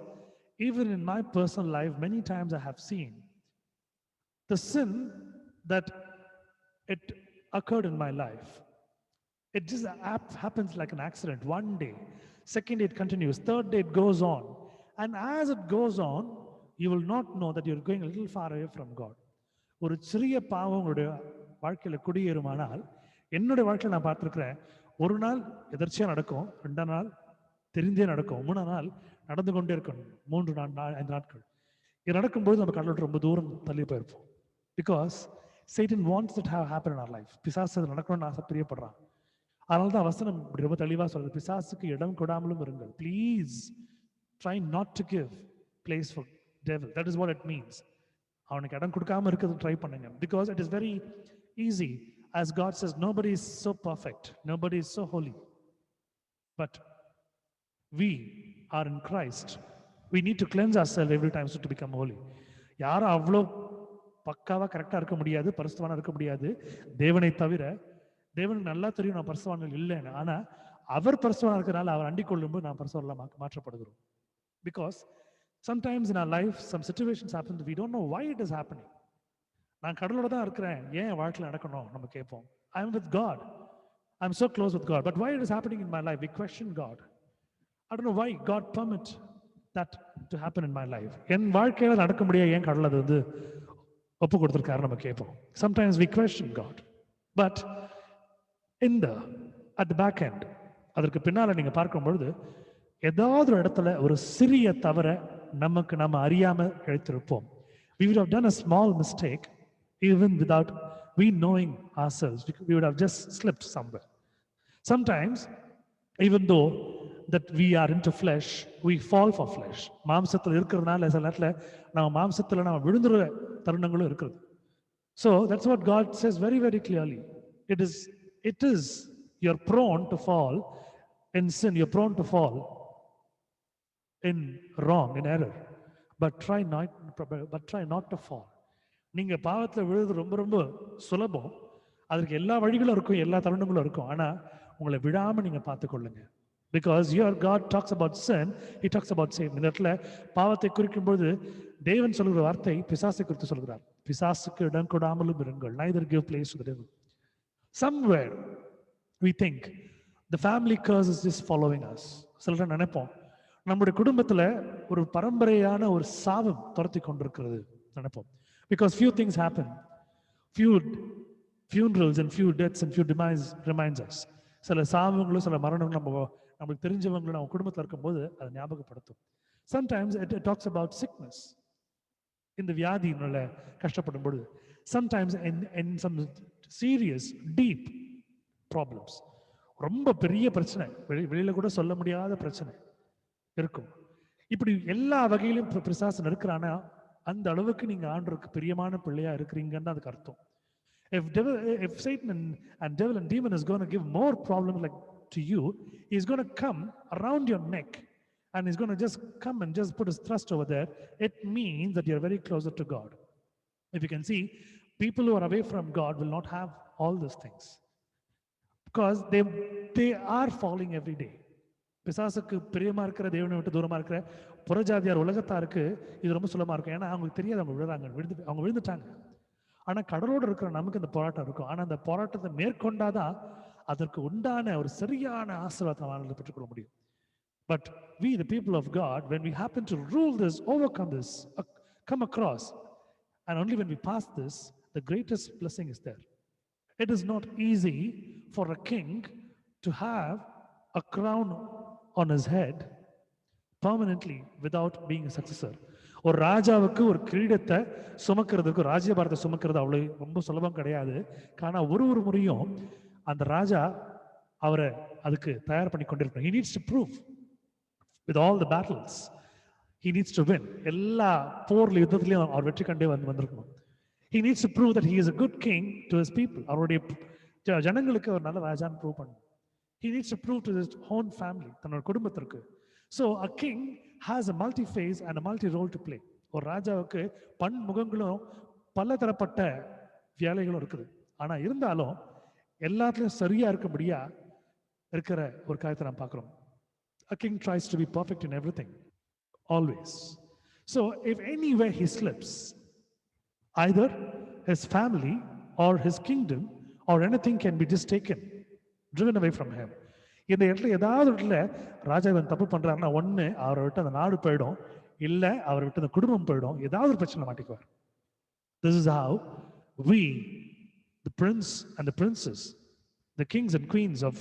even in my personal life, many times I have seen the sin that it occurred in my life. It just happens like an accident. One day, second day it continues, third day it goes on. And as it goes on, you will not know that you're going a little far away from God. ஒரு சிறிய பாவம் உங்களுடைய வாழ்க்கையில் குடியேறுமானால், என்னுடைய வாழ்க்கையில் நான் பார்த்துருக்கிறேன், ஒரு நாள் எதர்ச்சியாக நடக்கும், 2ஆம் நாள் தெரிந்தே நடக்கும், 3ஆம் நாள் நடந்து கொண்டே இருக்கும், 3-5 நாட்கள். இது நடக்கும்போது நம்ம கடவுள் ரொம்ப தூரம் தள்ளி போயிருப்போம். Because Satan wants that to happen in our life. பிசாசு அது நடக்கணும்னு ஆசை பிரியப்படுறான். அதனால தான் வசனம் ரொம்ப தெளிவாக சொல்றது, பிசாசுக்கு இடம் கொடாமலும் இருங்கள். Please try not to give place for devil. That is what it means. அவனுக்கு இடம் கொடுக்காம இருக்கிறது ட்ரை பண்ணுங்க. Because it is very easy. As God says, nobody is so perfect, nobody is so holy, but we are in Christ. We need to cleanse ourselves every time to become holy. யாரும் அவ்வளோ பக்காவாக கரெக்டாக இருக்க முடியாது, பரிசுத்தவானா இருக்க முடியாது. தேவனை தவிர, தேவனுக்கு நல்லா தெரியும் நான் பரிசுத்தவான்கள் இல்லைன்னு. ஆனால் அவர் பரிசுத்தவானா இருக்கிறனால அவர் அண்டிக் கொள்ளும்போது நான் பரிசுத்தவான்களா மாற்றப்படுகிறோம். Because sometimes in our life, some situations happen, we don't know why it is happening. நான் கடவுளோட தான் இருக்கிறேன், ஏன் வாழ்க்கையில் நடக்கணும் நம்ம கேட்போம். I am with God. I am so close with God. But why it is happening in my life? We question God. I don't know why God permit that to happen in my life. என் வாழ்க்கையில் நடக்க முடியாது, ஏன் கடவுள் அது வந்து ஒப்பு கொடுத்துருக்காரு நம்ம கேட்போம். Sometimes we question God. But at the back end, அதற்கு பின்னால் நீங்கள் பார்க்கும்பொழுது ஏதாவது ஒரு இடத்துல ஒரு சிறிய தவறை நம்ம அறியாமல் இழைத்திருப்போம். We would have done a small mistake even without we knowing ourselves. We would have just slipped somewhere. Sometimes, even though that we are into flesh, we fall for flesh. மாம்சத்தில் இருக்கிறதுனால சில நேரத்தில் நம்ம மாம்சத்தில் நம்ம விழுந்துற தருணங்களும் இருக்கிறது. So that's what God says very, very clearly. It is you're prone to fall in sin, you're prone to fall in wrong, in error. But try not to fall. நீங்க பாவத்தில் விழுது ரொம்ப ரொம்ப சுலபம். அதற்கு எல்லா வழிகளும் இருக்கும், எல்லா தருணங்களும் இருக்கும். ஆனா உங்களை விடாம நீங்க பார்த்துக்கொள்ளுங்க. Because your God talks about sin, he talks about sin. இந்த இடத்துல பாவத்தை குறிக்கும்போது தேவன் சொல்கிற வார்த்தை பிசாசை குறித்து சொல்கிறார். பிசாசுக்கு இடம் கொடாமலும் இருங்கள். Neither give place to the devil. Somewhere we think the family curse is just following us. சிலர் நினைப்போம் நம்முடைய குடும்பத்துல ஒரு பரம்பரையான ஒரு சாபம் துரத்தி கொண்டிருக்கிறது நினைப்போம். Because few things happen, few funerals and few deaths and few demise reminds us. சில சாபங்களும் சில மரணங்களும் நம்மளுக்கு தெரிஞ்சவங்களும் நம்ம குடும்பத்தில் இருக்கும்போது அதை ஞாபகப்படுத்தும். Sometimes it talks about sickness. In the வியாதியினால கஷ்டப்படும் பொழுது, sometimes in some serious deep problems, ரொம்ப பெரிய பிரச்சனை, வெளியில கூட சொல்ல முடியாத பிரச்சனை இருக்கும். இப்படி எல்லா வகையிலும் பிசாசு இருக்கிறானா அந்த அளவுக்கு நீங்க ஆண்டவருக்கு பிரியமான பிள்ளையா இருக்கிறீங்கன்னு அதுக்கு அர்த்தம். If Satan and devil and demon is going to give more problems like to you, he's going to come around your neck and he's going to just come and just put his thrust over there. It means that you're very closer to God. If you can see, people who are away from God will not have all these things because they are falling every day. பிசாசுக்கு பிரியமா இருக்கிற தேவனை விட்டு தூரமா இருக்கிற புறஜாதியார் உலகத்தாருக்கு இது ரொம்ப சுலமா இருக்கும். ஏன்னா அவங்களுக்கு தெரியாது அவங்க விழுறாங்க, அவங்க விழுந்துட்டாங்க. ஆனா கடலோடு இருக்கிற நமக்கு இந்த போராட்டம் இருக்கும். ஆனா அந்த போராட்டத்தை மேற்கொண்டாதான் அதற்கு உண்டான ஒரு சரியான ஆசீர்வாதத்தை வாழ்ந்து பெற்றுக்கொள்ள முடியும். But we, the people of God, when we happen to rule this, overcome this, come across, and only when we pass this, the greatest blessing is there. It is not easy for a king to have a crown on his head permanently without being a successor. ஒரு ராஜாவுக்கு ஒரு கிரீடத்தை சுமக்கிறதுக்கு, ராஜ்யபாரத்தை சுமக்கிறது அவ்வளவு ரொம்ப சுலபம் கிடையாது. ஆனா ஒரு முறையும் அந்த ராஜா அவரை அதுக்கு தயார் பண்ணி கொண்டிருப்பார். He needs to prove with all the battles, he needs to win. எல்லா போர்ல யுத்தத்திலையும் அவர் வெற்றி கண்டே வந்திருக்கணும். He needs to prove that he is a good king to his people. அவருடைய ஜனங்களுக்கு ஒரு நல்ல ராஜான்னு ப்ரூவ் பண்ணணும். He needs to prove to his own family, தன்னோட குடும்பத்திற்கு. So a king has a multi-phase and a multi-role to play. ஒரு ராஜாவுக்கு பன்முகங்களும் பல தரப்பட்ட வேலைகளும் இருக்குது. ஆனா இருந்தாலும் எல்லாத்துலயும் சரியா இருக்கும்படியா இருக்கிற ஒரு காரியத்தை நாம் பார்க்கிறோம். A king tries to be perfect in everything, always. So if anywhere he slips, either his family or his kingdom or anything can be just taken, driven away from him. இந்த இடத்துல ஏதாவது இடத்துல ராஜா இவன் தப்பு பண்றாருன்னா ஒண்ணு அவரை விட்டு அந்த நாடு போயிடும், இல்ல அவரை விட்டு அந்த குடும்பம் போயிடும், ஏதாவது ஒரு பிரச்சனை மாட்டிக்குவார். This is how we, the prince and the princess, the kings and queens of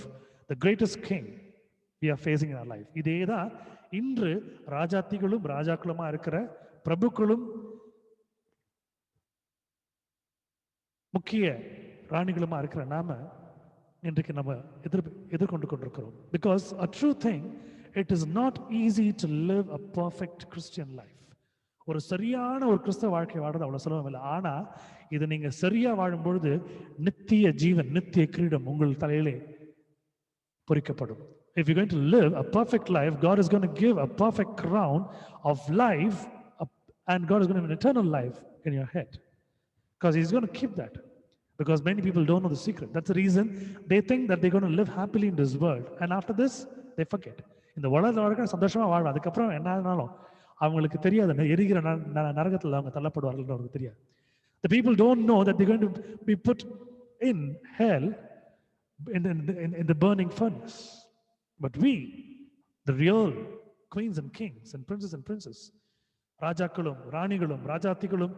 the greatest king, we are facing in our life. இதேதான் இன்று ராஜாத்திகளும் ராஜாக்களுமா இருக்கிற பிரபுக்களும் முக்கிய ராணிகளுமா இருக்கிற நாம இன்றைக்கு நம்ம எதிர்கொண்டு கொண்டிருக்கிறோம். Because a true thing, it is not easy to live a perfect Christian life. ஒரு சரியான ஒரு கிறிஸ்தவ வாழ்க்கை வாழ்றது அவ்வளவு சுலபம் இல்லை. ஆனா இது நீங்க சரியா வாழும் பொழுது நித்திய ஜீவன், நித்திய கிரீடம் உங்கள் தலையிலே பொறிக்கப்படும். If you're going to live a perfect life, God is going to give a perfect crown of life, and God is going to give an eternal life in your head, because He's going to keep that. Because many people don't know the secret. That's the reason they think that they're going to live happily in this world, and after this they forget. இந்த உலகத்துல சந்தோஷமா வாழ்வா, அதுக்கப்புறம் என்ன ஆனாலும் அவங்களுக்கு தெரியாது, எரிகிற நரகத்தில் அவங்க தள்ளப்படுவார்கள் அவங்களுக்கு தெரியாது. The people don't know that they're going to be put in hell, in the burning furnace. But we, the real queens and kings and princes and princesses, ராஜாக்களும் ராணிகளும் ராஜாத்திகளும்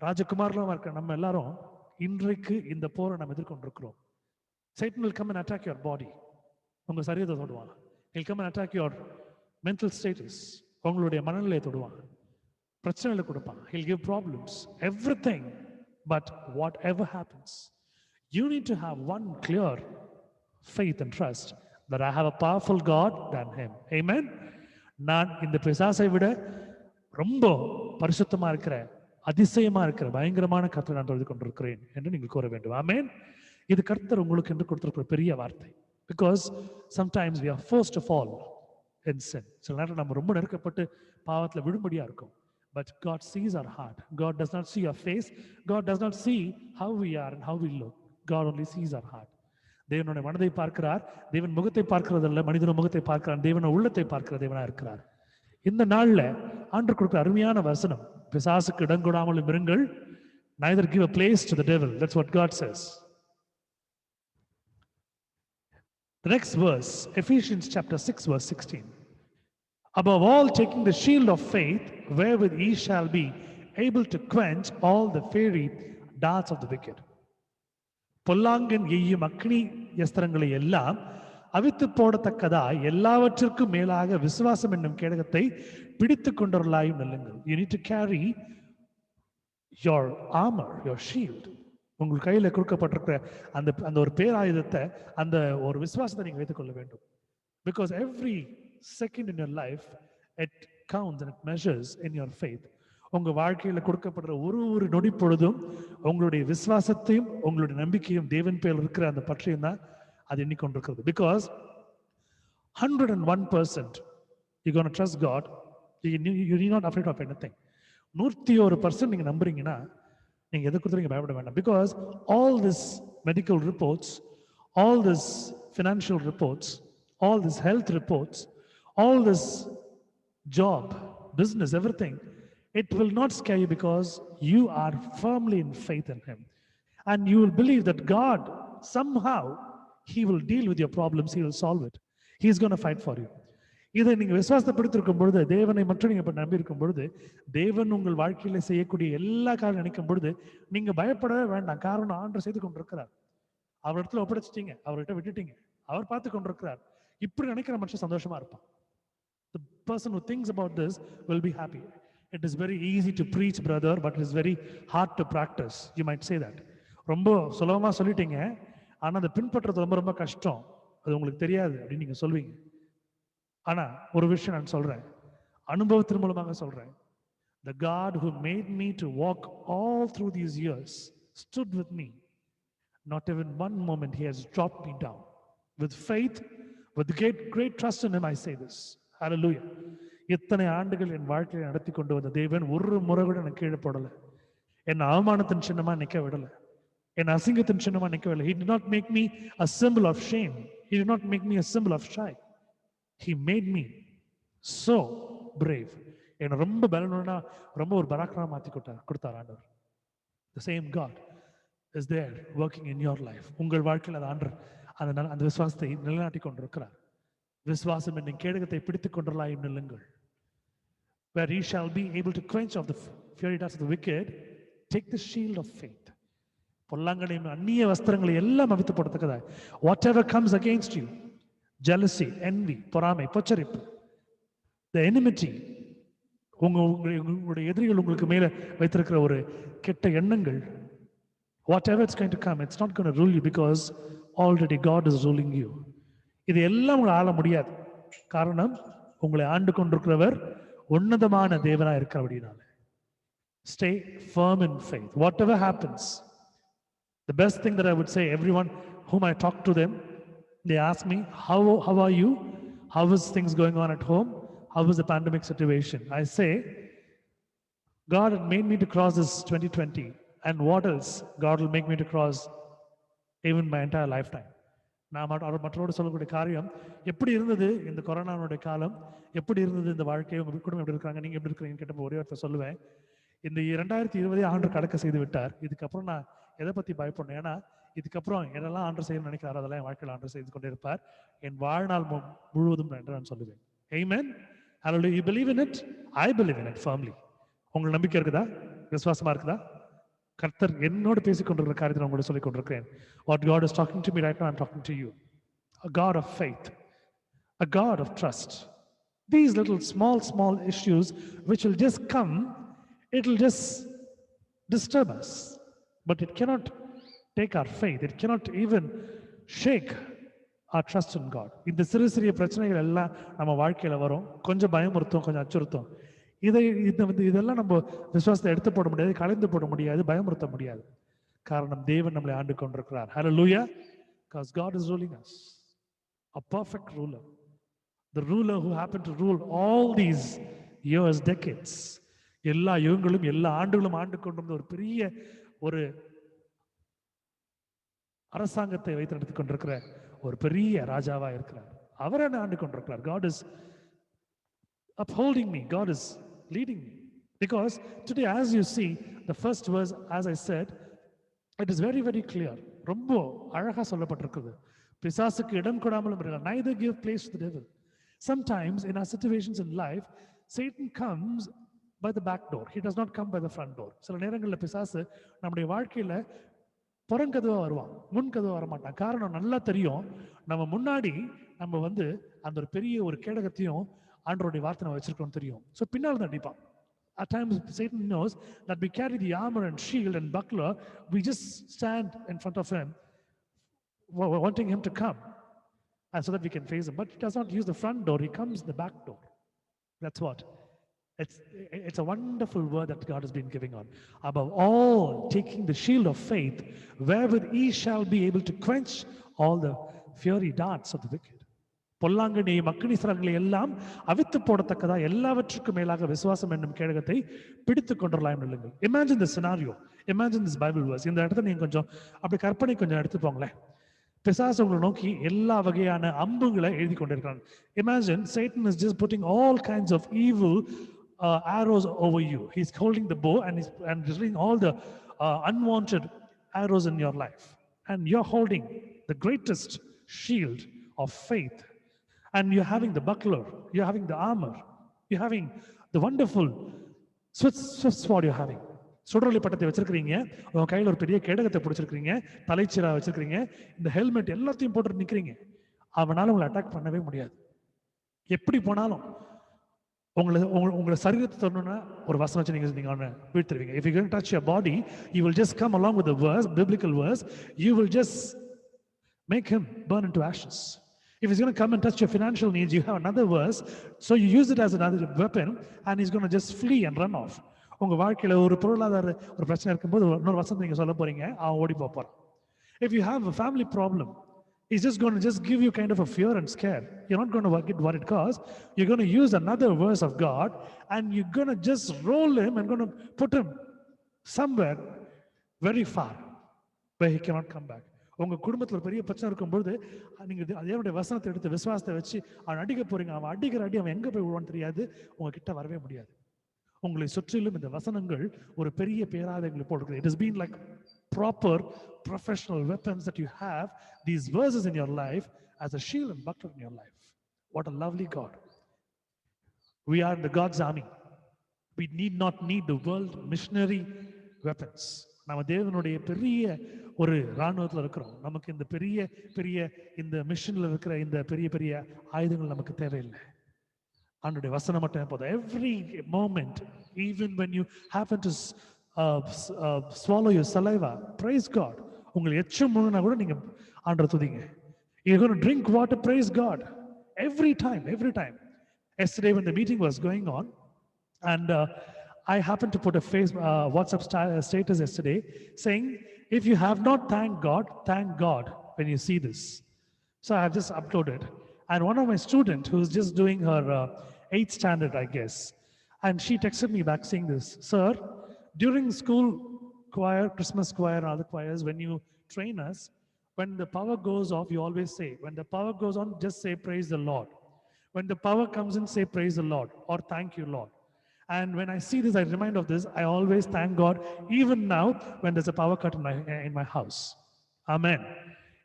ராஜகுமார்களும் இருக்க நம்ம எல்லாரும் இன்றைக்கு இந்த போரை நம்ம எதிர்கொண்டிருக்கிறோம். Satan will come and attack your body. உங்க சரீரத்தை தொடுவான். He'll come and attack your mental status. உங்களுடைய மனநிலையை தொடுவான், பிரச்சனைகளை கொடுப்பான். He'll give problems, everything. But whatever happens, you need to have one clear faith and trust that I have a powerful God than him. Amen. நான் இந்த பிசாசை விட ரொம்ப பரிசுத்தமா இருக்கிற, அதிசயமா இருக்கிற பயங்கரமான கர்த்தரை நான் தொழுது கொண்டிருக்கிறேன் என்று நீங்கள் கூற வேண்டும். ஆமென். இது கர்த்தர் உங்களுக்கு என்று கொடுத்திருக்கிற பெரிய வார்த்தை. Because sometimes we are forced to fall in sin. சில நேரம் நம்ம ரொம்ப நெருக்கப்பட்டு பாவத்தில் விழும்படியா இருக்கும். But God sees our heart. God does not see our face. God does not see how we are and how we look. God only sees our heart. தேவனுடைய மனதை பார்க்கிறார். தேவன் முகத்தை பார்க்கிறதல்ல, மனிதன முகத்தை பார்க்கிறார். தேவன உள்ளத்தை பார்க்கிற தேவனா இருக்கிறார். இந்த நாள்ல ஆண்டவர் கொடுக்கிற அருமையான வசனம், பிசாசுக்கு இடம் கொடாமல் இருங்கள், neither give a place to the devil. That's what God says. The next verse, Ephesians chapter 6 verse 16. Above all, taking the shield of faith, wherewith ye shall be able to quench all the fiery darts of the wicked. பொல்லாங்கன் எய்யும் அக்னி யஸ்திரங்களை எல்லாம் அவித்து போடத்தக்கதா எல்லாவற்றிற்கும் மேலாக விசுவாசம் என்னும் கேடகத்தை பிடித்து கொண்டவர்களாயும் நில்லுங்கள். You need to carry your armor, your shield. உங்கள் கையில கொடுக்கப்பட்டிருக்கிற அந்த அந்த ஒரு பேராயுதத்தை, அந்த ஒரு விசுவாசத்தை நீங்க வைத்துக் கொள்ள வேண்டும். Because every second in your life it counts and it measures in your faith. உங்க வாழ்க்கையில கொடுக்கப்படுற ஒரு நொடி பொழுதும் உங்களுடைய விசுவாசத்தையும் உங்களுடைய நம்பிக்கையும் தேவன் பேரில் இருக்கிற அந்த பற்றியும் தான் அது எண்ணிக்கொண்டிருக்கிறது. Because 101% you're going to trust God. You're not afraid of anything. 101% நீங்க நம்புறீங்கன்னா நீங்க எதை கொடுத்து நீங்க பயப்பட வேண்டாம். Because all this medical reports, all this financial reports, all this health reports, all this job, business, everything, it will not scare you because you are firmly in faith in Him. And you will believe that God, somehow, He will deal with your problems, He will solve it. He is going to fight for you. இதை நீங்க விசுவாசத்தை பிடித்திருக்கும் பொழுது, தேவனை மட்டும் நீங்க நம்பி இருக்கும் பொழுது, தேவன் உங்கள் வாழ்க்கையில செய்யக்கூடிய எல்லா காரியம் நினைக்கும் பொழுது நீங்க பயப்படவே வேண்டாம். காரணம் ஆண்டவர் செய்து கொண்டிருக்கிறார். அவர் இடத்துல ஒப்படைச்சிட்டீங்க, அவர்கிட்ட விட்டுட்டீங்க, அவர் பார்த்து கொண்டிருக்கிறார். இப்படி நினைக்கிற மனுஷன் சந்தோஷமா இருப்பான். The person who thinks about this will be happy. It is very easy to preach, brother, but it is very hard to practice. You might say that. ரொம்ப சுலபமா சொல்லிட்டீங்க, ஆனா அதை பின்பற்றுறது ரொம்ப ரொம்ப கஷ்டம், அது உங்களுக்கு தெரியாது அப்படின்னு நீங்க சொல்வீங்க. ஆனா ஒரு விஷயம் நான் சொல்றேன், அனுபவத்தின் மூலமாக சொல்றேன். The God who made me to walk all through these years stood with me. Not even one moment He has dropped me down. With faith, with great trust in Him, I say this. Hallelujah. இத்தனை ஆண்டுகள் என் வாழ்க்கையை நடத்தி கொண்டு வந்த தேவன் ஒரு முறை கூட எனக்கு கீழே போடல. என் அவமானத்தின் சின்னமா நிக்க விடல, என் அசிங்கத்தின் சின்னமா நிக்க விடல. He did not make me a symbol of shame. He did not make me a symbol of shy. He made me so brave. என்ன ரொம்ப பலனுடனா ரொம்ப ஒரு பராக்கிரமா மாத்தி கொடுத்தார் ஆண்டவர். The same God is there working in your life. உங்கள் வாழ்க்கையில் அது ஆண்டவர் அந்த விசுவாசத்தை நிலைநாட்டி கொண்டிருக்கிறார். விசுவாசம் என்னும் கேடகத்தை பிடித்துக் கொண்டவர்களாயும் நில்லுங்கள். Where ye shall be able to quench of the fiery darts of the wicked, take the shield of faith. பொல்லாங்கனையும் அந்நிய வஸ்திரங்களை எல்லாம் அவித்து போடத்தக்கதா. Whatever comes against you, jealousy, envy, பொறாமை, பொச்சரிப்பு, the enmity, உங்களுடைய எதிரிகள் உங்களுக்கு மேல வைத்திருக்கிற ஒரு கெட்ட எண்ணங்கள், whatever it's going to come, it's not going to rule you because already God is ruling you. இது எல்லாம் உங்களை ஆள முடியாது. காரணம் உங்களை ஆண்டு கொண்டிருக்கிறவர் உன்னதமான தேவனா இருக்கிறபடினால. Stay firm in faith. Whatever happens, the best thing that I would say, everyone whom I talk to them, they ask me, how are you? How is things going on at home? How is the pandemic situation? I say, God had made me to cross this 2020, and what else God will make me to cross even my entire lifetime. நான் மற்றோடு சொல்லக்கூடிய காரியம், எப்படி இருந்தது இந்த கொரோனாவுடைய காலம், எப்படி இருந்தது இந்த வாழ்க்கை, உங்க குடும்பம் எப்படி இருக்காங்க, நீங்க எப்படி இருக்கிறீங்கன்னு கேட்ட ஒரே வார்த்தை சொல்லுவேன், இந்த 2020 ஆண்டு கடக்க செய்து விட்டார். இதுக்கப்புறம் நான் எதை பத்தி பயப்படணும்? ஏன்னா இதுக்கப்புறம் என்னெல்லாம் ஆண்டு செய்யணும்னு நினைக்கிறாரோ அதெல்லாம் என் வாழ்க்கையில் ஆண்டு செய்து கொண்டே இருப்பார். என் வாழ்நாள் முழுவதும் என்று நான் சொல்லுவேன். Amen. Hallelujah. You believe in it? I believe in it firmly. உங்களுக்கு நம்பிக்கை இருக்குதா? விசுவாசமா இருக்குதா? கர்த்தர் என்னோடு பேசிக் கொண்டிருக்கிற காரியத்தை நான் உங்களுக்கு சொல்லிக் கொண்டிருக்கிறேன். What God is talking to me right now, I'm talking to you. A God of faith, a God of trust. These little small issues which will just come, it will just disturb us, but it cannot take our faith. It cannot even shake our trust in God. இந்த சிறிய பிரச்சனைகள் எல்லாம் நம்ம வாழ்க்கையில வரும், கொஞ்சம் பயமுறுத்தும், கொஞ்சம் அச்சுறுத்தும். இதெல்லாம் நம்ம விசுவாசத்தை எடுத்து போட முடியாது, கலைந்து போட முடியாது, பயமுறுத்த முடியாது. காரணம் தேவன் நம்மளை ஆண்டு கொண்டிருக்கிறார். Hallelujah. Because God is ruling us. A perfect ruler. The ruler who happened to rule all these years, decades. எல்லா யுகங்களும் எல்லா ஆண்டுகளும் ஆண்டு கொண்டிருந்த ஒரு பெரிய ஒரு அரசாங்கத்தை வைத்து நடத்தி கொண்டிருக்கிற ஒரு பெரிய ராஜாவா இருக்கிறார். அவர் என்ன ஆண்டு கொண்டிருக்கிறார். God is upholding me. God is leading me. Because today, as you see, the first verse, as I said, it is very, very clear. ரொம்ப அழகா சொல்லப்பட்டிருக்குது. பிசாசுக்கு இடம் கொடாமலும் இருங்கள். Neither give place to the devil. Sometimes in our situations in life, Satan comes by the back door. He does not come by the front door. சில நேரங்களில் பிசாசு நம்முடைய வாழ்க்கையில புறங்கதுவா வருவான், முன்கதுவா வரமாட்டான். காரணம் நல்லா தெரியும், நம்ம முன்னாடி நம்ம அந்த ஒரு பெரிய ஒரு கேடகத்தையும் ஆண்டவருடைய வார்த்தை நம்ம வச்சிருக்கோம் தெரியும். ஸோ பின்னால் தான் அடிப்பான். At times Satan knows that we carry the armor and shield and buckler, we just stand in front of him wanting him to come, and so that we can face him. But he does not use the front door, he comes the back door. That's what. It's a wonderful word that God has been giving on. Above all, taking the shield of faith, wherewith ye shall be able to quench all the fiery darts of the wicked. பொல்லாங்கனையும் அக்னிஸ்தரங்களை எல்லாம் அவித்து போடத்தக்கதா எல்லாவற்றுக்கும் மேலாக விசுவாசம் என்னும் கேடகத்தை பிடித்துக் கொண்டுள்ளாய் நில்லுங்கள். Imagine the scenario. Imagine this Bible verse. இந்த இடத்துல நீங்க கொஞ்சம் அப்படி கற்பனை கொஞ்சம் எடுத்துப்போங்களேன். பிசாசு உங்களை நோக்கி எல்லா வகையான அம்புகளை எழுதி கொண்டிருக்கிறான். Imagine Satan is just putting all kinds of evil arrows over you. He's holding the bow and he's doing all the unwanted arrows in your life. And you're holding the greatest shield of faith. And you're having the buckler, you're having the armor, you're having the wonderful swift sword you're having. சுடரொளி பட்டத்தை வச்சிருக்கிறீங்க, உங்க கையில் ஒரு பெரிய கேடகத்தை பிடிச்சிருக்கீங்க, தலைச்சீரா வச்சிருக்கிறீங்க, இந்த helmet எல்லாத்தையும் போட்டு நிற்கிறீங்க. அவனால உங்களை அட்டாக் பண்ணவே முடியாது. எப்படி போனாலும் உங்களை சரீரத்தை தொடணும்னா ஒரு வசனம் வச்சு நீங்க வீழ்த்துருவீங்க. If you're going to touch your body, you will just come along with the verse, biblical verse, you will just make him burn into ashes. If he's going to come and touch your financial needs, you have another verse, so you use it as another weapon, and he's going to just flee and run off. உங்க வாழ்க்கையில ஒரு பொருளாதார ஒரு பிரச்சனை இருக்கும்போது இன்னொரு வசனம் நீங்க சொல்ல போறீங்க, அவன் ஓடி போறான். If you have a family problem, he's just going to just give you kind of a fear and scare. You're not going to get what it costs. You're going to use another verse of God, and you're going to just roll him and going to put him somewhere very far where he cannot come back. உங்க குடும்பத்தில் பெரிய பிரச்சனை இருக்கும்போது நீங்க அதே வசனத்தை எடுத்து விசுவாசத்தை வச்சு அவன் அடிக்க போறீங்க. அவன் அடிக்கிற அடி அவன் எங்க போய் விடுவான்னு தெரியாது, உங்ககிட்ட வரவே முடியாது. உங்களை சுற்றிலும் இந்த வசனங்கள் ஒரு பெரிய பேராதங்களை போடுகிறது. It has been like proper professional weapons that you have, these verses in your life as a shield and buckler in your life. What a lovely God. We are in the God's army. We need not need the world missionary weapons. நம்ம தேவனுடைய பெரிய ஒரு இராணுவத்தில் இருக்கிறோம். நமக்கு இந்த பெரிய பெரிய இந்த மிஷன்ல இருக்கிற இந்த பெரிய பெரிய ஆயுதங்கள் நமக்கு தேவையில்லை. ஆண்டவருடைய வசனம் மட்டும் போதும். Every moment, even when you happen to swallow your saliva, praise God. உங்களுக்கு எச்சம் முழுனா கூட நீங்க ஆண்டவரை துதிங்க. You're going to drink water, praise God. Every time. Yesterday when the meeting was going on, and I happened to put a WhatsApp status yesterday saying, if you have not thanked God, thank God when you see this. So I have just uploaded. And one of my students who's just doing her 8th standard, I guess, and she texted me back saying this, sir, during school choir, Christmas choir and other choirs, when you train us, when the power goes off, you always say, when the power goes on, just say praise the Lord. When the power comes in, say praise the Lord or thank you, Lord. And when I see this, I remind of this. I always thank God, even now when there's a power cut in my house. Amen.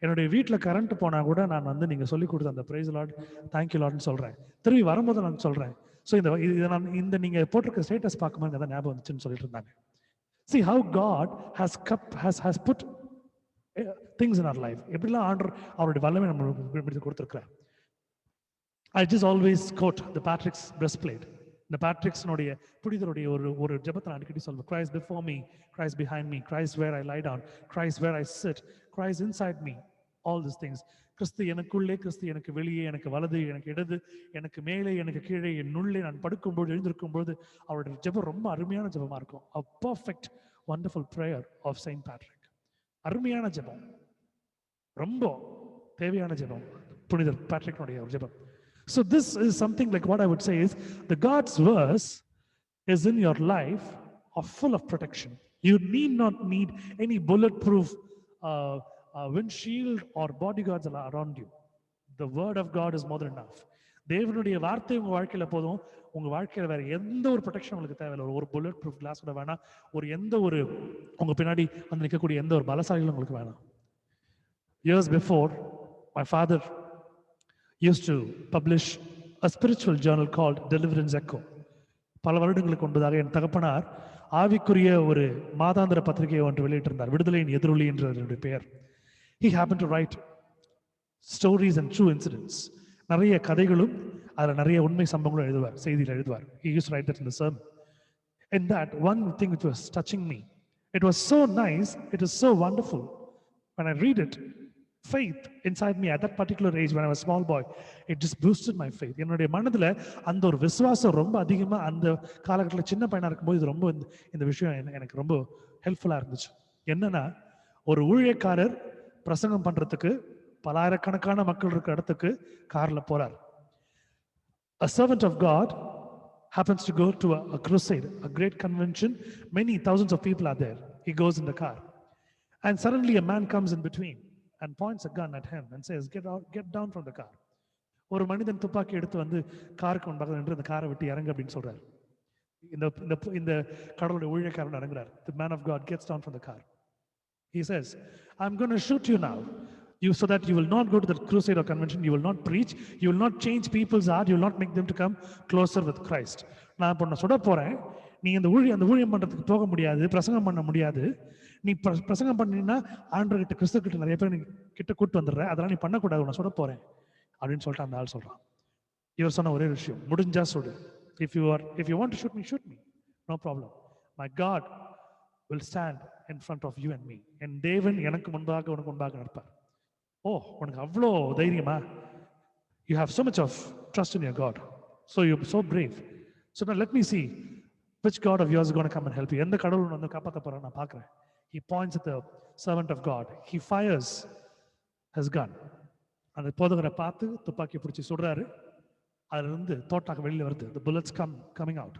என்னுடைய வீட்டில் current போனால் கூட நான் நீங்கள் சொல்லி கொடுத்த அந்த price Lord, thank you லார்ட்னு சொல்கிறேன். திரும்பி வரும்போது நான் சொல்கிறேன். ஸோ இந்த நீங்கள் போட்டிருக்க ஸ்டேட்டஸ் பார்க்கும்போது எதாவது ஞாபகம் வந்துச்சுன்னு சொல்லிட்டு இருந்தாங்க. See how God has put things in our life. எப்படிலாம் ஆண்டவர் அவருடைய வல்லமை நம்ம கொடுத்துருக்கிறார். I just always quote the Patrick's breastplate. இந்த பேட்ரிக்ஸ்னுடைய புனிதருடைய ஒரு ஜெபத்தை நான் அடிக்கடி சொல்வேன். Christ before me, Christ behind me, Christ where I lie down, Christ where I sit, Christ inside me, all these things. கிறிஸ்து எனக்குள்ளே, கிறிஸ்து எனக்கு வெளியே, எனக்கு வலது, எனக்கு இடது, எனக்கு மேலே, எனக்கு கீழே, என் உள்ளே, நான் படுக்கும்போது எழுந்திருக்கும்போது அவருடைய ஜெபம் ரொம்ப அருமையான ஜெபமா இருக்கும். A perfect wonderful prayer of Saint Patrick. அருமையான ஜெபம், ரொம்ப தேவையான ஜெபம் புனிதர் பேட்ரிக்னுடைய ஒரு ஜெபம். So this is something like what I would say is the God's verse is in your life are full of protection. You need not need any bulletproof windshield or bodyguards around you. The word of God is more than enough. தேவனுடைய வார்த்தை உங்க வாழ்க்கையில போதும். உங்க வாழ்க்கையில வேற எந்த ஒரு ப்ரொடெக்ஷன் உங்களுக்கு தேவையில்லை. ஒரு புல்லட் ப்ரூஃப் கிளாஸ் கூட வேணாம். எந்த ஒரு உங்க பின்னாடி நிற்கக்கூடிய எந்த ஒரு பலசாலிகளும் உங்களுக்கு வேணாம். Years before, my father used to publish a spiritual journal called Deliverance Echo. பல வருடங்களுக்கு முன்பதாக என் தகப்பனார் ஆவிக்குரிய ஒரு மாதாந்திர பத்திரிகையை ஒன்று வெளியிட்டிருந்தார், விடுதலையின் எதிரொலி என்ற பெயர். He happened to write stories and true incidents. நிறைய கதைகளும் அதில் நிறைய உண்மை சம்பவங்களும் எழுதுவார், செய்தியில் எழுதுவார். He used to write that in the sermon. In that, one thing which was touching me, it was so nice, it was so wonderful. When I read it, faith inside me at that particular age, when I was a small boy, it just boosted my faith. என்னுடைய மனதில் அந்த ஒரு விசுவாசம் ரொம்ப அதிகமாக அந்த காலகட்டத்தில் சின்ன பையனாக இருக்கும்போது இது ரொம்ப இந்த விஷயம் எனக்கு ரொம்ப ஹெல்ப்ஃபுல்லாக இருந்துச்சு. என்னன்னா, ஒரு ஊழியக்காரர் பிரசங்கம் பண்ணுறதுக்கு பலாயிரக்கணக்கான மக்கள் இருக்கிற இடத்துக்கு காரில் போகிறார். A servant of God happens to go to a crusade, a great convention. Many thousands of people are there. He goes in the car. And suddenly a man comes in between and points a gun at him and says, get down from the car. ஒரு மனிதன் துப்பாக்கி எடுத்து வந்து காருக்கு முன்பாக நின்று அந்த காரை விட்டு இறங்க அப்படின்னு சொல்றாரு. இந்த கடவுளுடைய ஊழியக்காரன் இறங்குறார். The man of God gets down from the car. He says, I'm going to shoot you now. So that you will not go to the crusade or convention, you will not preach, you will not change people's heart, you will not make them to come closer with Christ. நான் இப்போ சுட போறேன், நீ அந்த ஊழியம் பண்றதுக்கு போக முடியாது, பிரசங்கம் பண்ண முடியாது. நீ பிரசங்கம் பண்ணினா ஆண்டவர்கிட்ட கிறிஸ்துவ நிறைய பேர் நீ கிட்ட கூட்டு வந்துடுற, அதெல்லாம் நீ பண்ணக்கூடாது, உன்னை சுட போறேன் அப்படின்னு சொல்லிட்டு அந்த ஆள் சொல்றான். இவர் சொன்ன ஒரே விஷயம், முடிஞ்சா சுடு. If you want to shoot me, no problem. My God will stand in front of you and me. என் தேவன் எனக்கு முன்பாக உனக்கு முன்பாக நிற்பார். Oh, உனக்கு அவ்வளோ தைரியமா? You have so much of trust in your God. So you're so brave. So now let me see which God of yours is going to come and help you. எந்த கடவுள் வந்து காப்பாற்ற போறான்னு நான் பார்க்குறேன். He points at the servant of God. He fires his gun. அந்த போதகரை பார்த்து துப்பாக்கி பிடிச்சி சுடுறாரு. அதிலிருந்து தோட்டாக்கு வெளியில் வருது. The bullets coming out.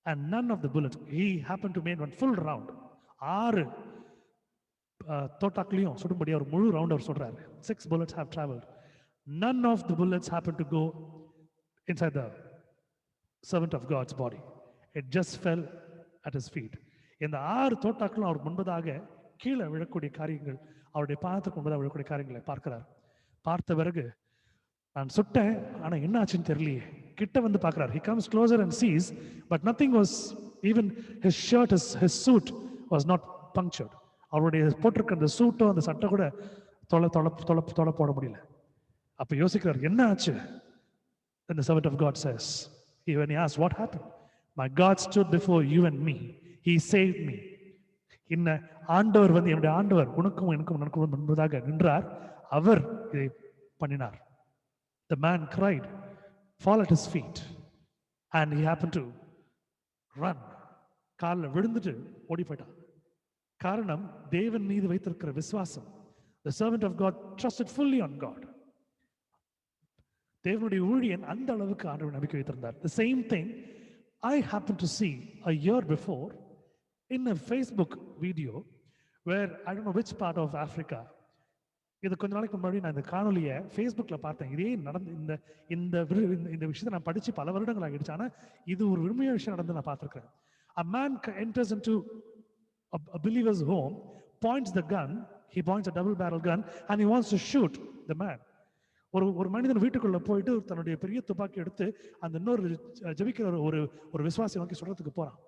And none of the bullets, he happened to make one full round. 6 தோட்டாக்குலையும் சுடும்படி ஒரு முழு ரவுண்ட் அவர் சொல்றாரு. 6 bullets have traveled. None of the bullets happened to go inside the servant of God's body. It just fell at his feet. இந்த 6 தோட்டாக்களும் அவர் முன்பதாக கீழே விழக்கூடிய காரியங்கள், அவருடைய பாதத்துக்கு முன்பதாக விழக்கூடிய காரியங்களை பார்க்கிறார். பார்த்த பிறகு, நான் சுட்டேன், ஆனா என்ன ஆச்சுன்னு தெரியலையே. கிட்ட வந்து பார்க்கிறார். He comes closer and sees, but nothing was, even his shirt, his suit was not punctured. அவருடைய போட்டிருக்க அந்த சூட்டோ அந்த சட்டை கூட தொலை போட முடியல. அப்ப யோசிக்கிறார், என்ன ஆச்சு? Then the servant of God says, when he asked what happened, my God stood before you and me. He saved me. இந்த ஆண்டவர் வந்து, என்னுடைய ஆண்டவர் உனக்கும் எனக்கும் முன்பதாக நின்றார். அவர் இதை பண்ணினார். The man cried, fall at his feet, and he happened to run. காலில் விழுந்துட்டு ஓடி போயிட்டான். காரணம், தேவன் மீது வைத்திருக்கிற விசுவாசம். The servant of God trusted fully on God. தேவனுடைய ஊழியன் அந்த அளவுக்கு ஆண்டவர் நம்பிக்கை வைத்திருந்தார். The same thing I happened to see a year before in a Facebook video where I don't know which part of Africa. இது கொஞ்ச நாளைக்கு முன்னாடி நான் இந்த காணொலியை Facebookல பார்த்தேன். இதே நடந்து இந்த விஷயத்தை நான் படிச்சு பல வருடங்கள் ஆகிடுச்சு. ஆனால் இது ஒரு உண்மையான விஷயம் நடந்து நான் பார்த்துருக்கிறேன். A man enters into a believer's home, points the gun, he points a double barrel gun, and he wants to shoot the man. ஒரு மனிதன் வீட்டுக்குள்ள போயிட்டு தன்னுடைய பெரிய துப்பாக்கி எடுத்து அந்த இன்னொரு ஜெபிக்கிற ஒரு விசுவாசி நோக்கி சுடுறதுக்கு போறான்.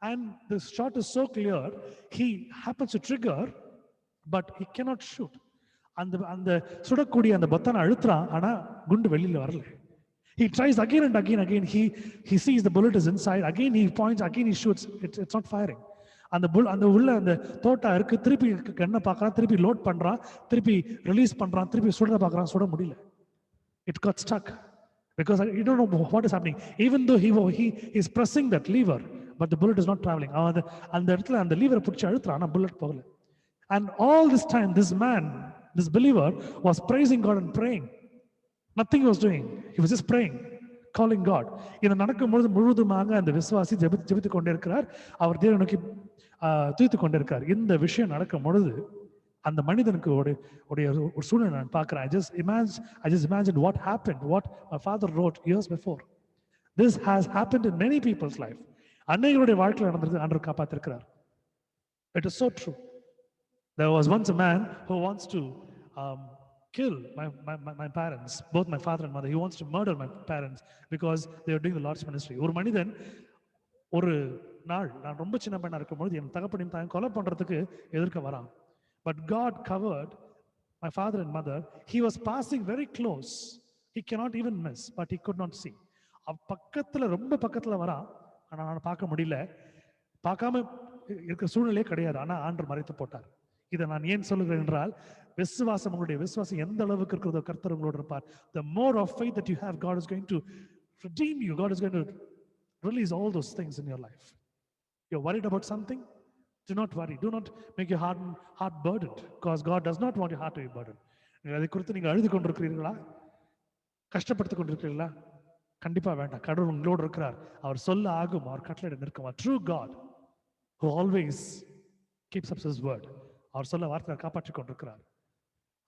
And the shot is so clear, he happens to trigger, but he cannot shoot. அந்த சுடக்கூடிய அந்த பொத்தானை அழுத்துறான், ஆனா குண்டு வெளியில வரல. He tries again and again. He sees the bullet is inside. Again he points. Again he shoots. It's not firing. அந்த உள்ள அந்த தோட்டா இருக்கு. திருப்பி கண்ணை பார்க்கறான், திருப்பி லோட் பண்றான், திருப்பி ரிலீஸ் பண்றான், திருப்பி சுட பார்க்கறான், சுட முடியல. It got stuck because you don't know what is happening. Even though he is pressing that lever, but the bullet is not traveling. அந்த இடத்துல அந்த லீவரை பிடிச்சி அழுத்துறான், ஆனா bullet போகல. And all this time, this believer was praising God and praying. Nothing he was doing. He was just praying, calling God. இது நடக்கும்போது முழுவதுமாக அந்த விசுவாசி ஜெபித்துக் கொண்டே இருக்கிறார். அவர் தேவனை நோக்கி துதித்துக் கொண்டே இருக்கிறார். இந்த விஷயம் நடக்கும் பொழுது அந்த மனிதனுக்கு ஒரு சூழ்நிலை நான் பார்க்கிறேன். I just imagined what happened, what my father wrote years before. This has happened in many people's life. அநேகருடைய வாழ்க்கையில் நடந்தது ஆண்டவர் காப்பாத்திருக்கிறார். It is so true. There was once a man who wants to kill my parents, both my father and mother. He wants to murder my parents because they are doing the Lord's ministry. ஒரு மனிதன் ஒரு நாள் நான் ரொம்ப சின்ன பையனா இருக்கும்போது என் தகப்பனையும் தாயும் கொலை பண்றதுக்கு எதிர்க்க வரான். But God covered my father and mother. He was passing very close. He cannot even miss, but he could not see. பக்கத்துல ரொம்ப பக்கத்துல வரான், ஆனா நான் பார்க்க முடியல. பார்க்காம இருக்கிற சூழ்நிலையே கிடையாது. ஆனா ஆண்டவர் மறைத்து போட்டார். இதை நான் ஏன் சொல்லுகிறேன் என்றால், விசுவாசம், உங்களுடைய விசுவாசம் எந்த அளவுக்கு இருக்கிறதோ கர்த்தர் உங்களோடு இருப்பார். The more of faith that you have, God is going to redeem you. God is going to release all those things in your life. You're worried about something? Do not worry. Do not make your heart burdened, because God does not want your heart to be burdened. அதை குறித்து நீங்கள் அழுது கொண்டிருக்கிறீர்களா? கஷ்டப்படுத்திக் கொண்டிருக்கிறீர்களா? கண்டிப்பா வேண்டாம். கடவுள் உங்களோடு இருக்கிறார். அவர் சொல்ல ஆகும், அவர் கட்டளையிட நிற்கும். True God who always keeps up his word. அவர் சொல்ல வார்த்தையை காப்பாற்றிக் கொண்டிருக்கிறார்.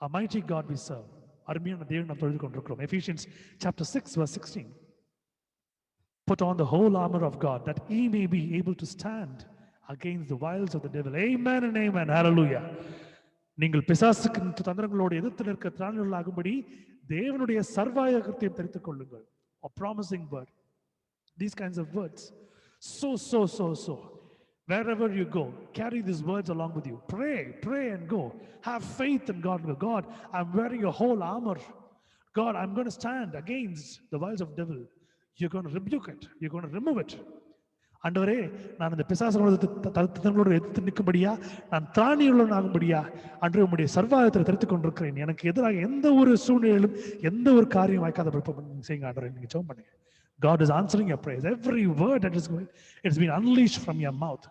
A mighty God we serve. அருமையான தேவனை நாம் தொழுது கொண்டிருக்கிறோம். Ephesians chapter 6 verse 16. Put on the whole armor of God, that ye may be able to stand against the wiles of the devil. Amen and amen. Hallelujah. நீங்கள் பிசாசுக்கு தந்திரங்களோடு எதிர்த்து நிற்க திராணிகளாகும்படி தேவனுடைய சர்வாயுதத்தையும் தரித்துக் கொள்ளுங்கள். A promising word. These kinds of words. So. Wherever you go, carry these words along with you. Pray and go. Have faith in God. God, I'm wearing a whole armor. God, I'm going to stand against the wiles of the devil. You're going to rebuke it. You're going to remove it. ஆண்டவரே, நான் இந்த பிசாசுகளோடு எதிர்த்து நிற்கும்படியா, நான் திராணியுள்ளவன் ஆகும்படியா அன்று உம்முடைய சர்வாயுதத்தை தரித்துக் கொண்டிருக்கிறேன். எனக்கு எதிராக எந்த ஒரு சூழ்நிலையிலும் எந்த ஒரு காரியம் வாய்க்காத செய்யுங்க ஆண்டவரே. நீங்க ஜெபம் பண்ணுங்க. God is answering your prayers. Every word that is going, it's been unleashed from your mouth.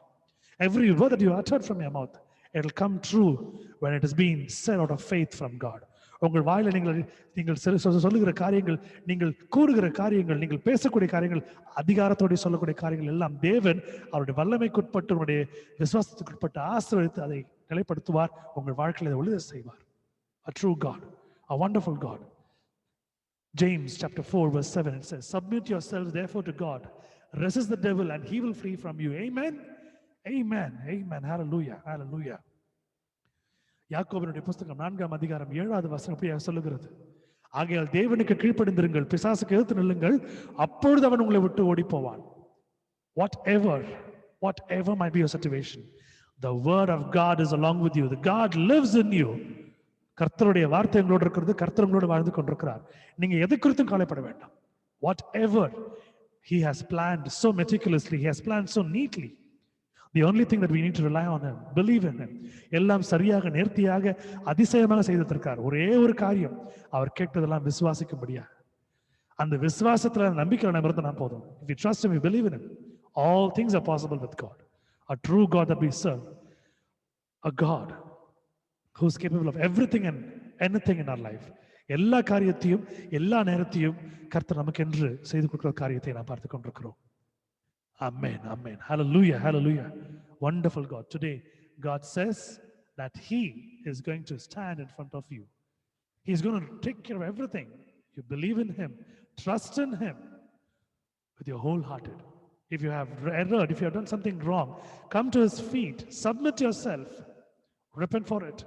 Every word that you uttered from your mouth, it will come true when it is being said out of faith from God. உங்கள் வாயில நீங்கள் சொல்லுகிற காரியங்கள், நீங்கள் கூறுகிற காரியங்கள், நீங்கள் பேசக்கூடிய காரியங்கள், அதிகாரத்தோடு சொல்லக்கூடிய காரியங்கள் எல்லாம் தேவன் அவருடைய வல்லமைக்குட்பட்டு, உங்களுடைய விசுவாசத்துக்குட்பட்டு ஆசீர்வதித்து அதை நிலைப்படுத்துவார். உங்கள் வாழ்க்கையில் அதை ஒளிர செய்வார். A true God, a wonderful God. James chapter 4 verse 7, it says, submit yourselves therefore to God, resist the devil and he will flee from you. Amen. Hallelujah. யாக்கோபினுடைய புத்தகம் 4ஆம் அதிகாரம் 7வது வசனம் இப்படியாக சொல்லுகிறது, ஆகையால் தேவனுக்கு கீழ்ப்படிந்திருங்கள், பிசாசுக்கு எதிர்த்து நில்லுங்கள், அப்பொழுது அவன் உங்களை விட்டு ஓடி போவான். Whatever might be your situation, the word of God is along with you. The God lives in you. கர்த்தருடைய வார்த்தை உங்களோடு இருக்கிறது. கர்த்தர் உங்களோடு வாழ்ந்து கொண்டிருக்கிறார். நீங்க எதை குறித்தும் கவலைப்பட வேண்டாம். Whatever he has planned so meticulously, he has planned so neatly. The only thing that we need to rely on him, believe in him. எல்லாம் சரியாக நேர்த்தியாக அதிசயமாக செய்திருக்கிறார். ஒரே ஒரு காரியம், அவர் கேட்டதெல்லாம் விசுவாசிக்கும்படியா. அந்த விசுவாசத்துல நம்பிக்கையில நம்ம இருந்தா போதும். If you trust him, you believe in him, all things are possible with God. A true God that we serve, a God who's capable of everything and anything in our life. எல்லா காரியத்தையும் எல்லா நேரத்தையும் கர்த்தர் நமக்கு என்று செய்து கொடுக்கிற காரியத்தை நாம் பார்த்து கொண்டிருக்கிறோம். Amen. Hallelujah. Wonderful God. Today God says that he is going to stand in front of you. He's going to take care of everything. You believe in him, trust in him with your whole hearted. If you have erred, if you have done something wrong, come to his feet, submit yourself, repent for it.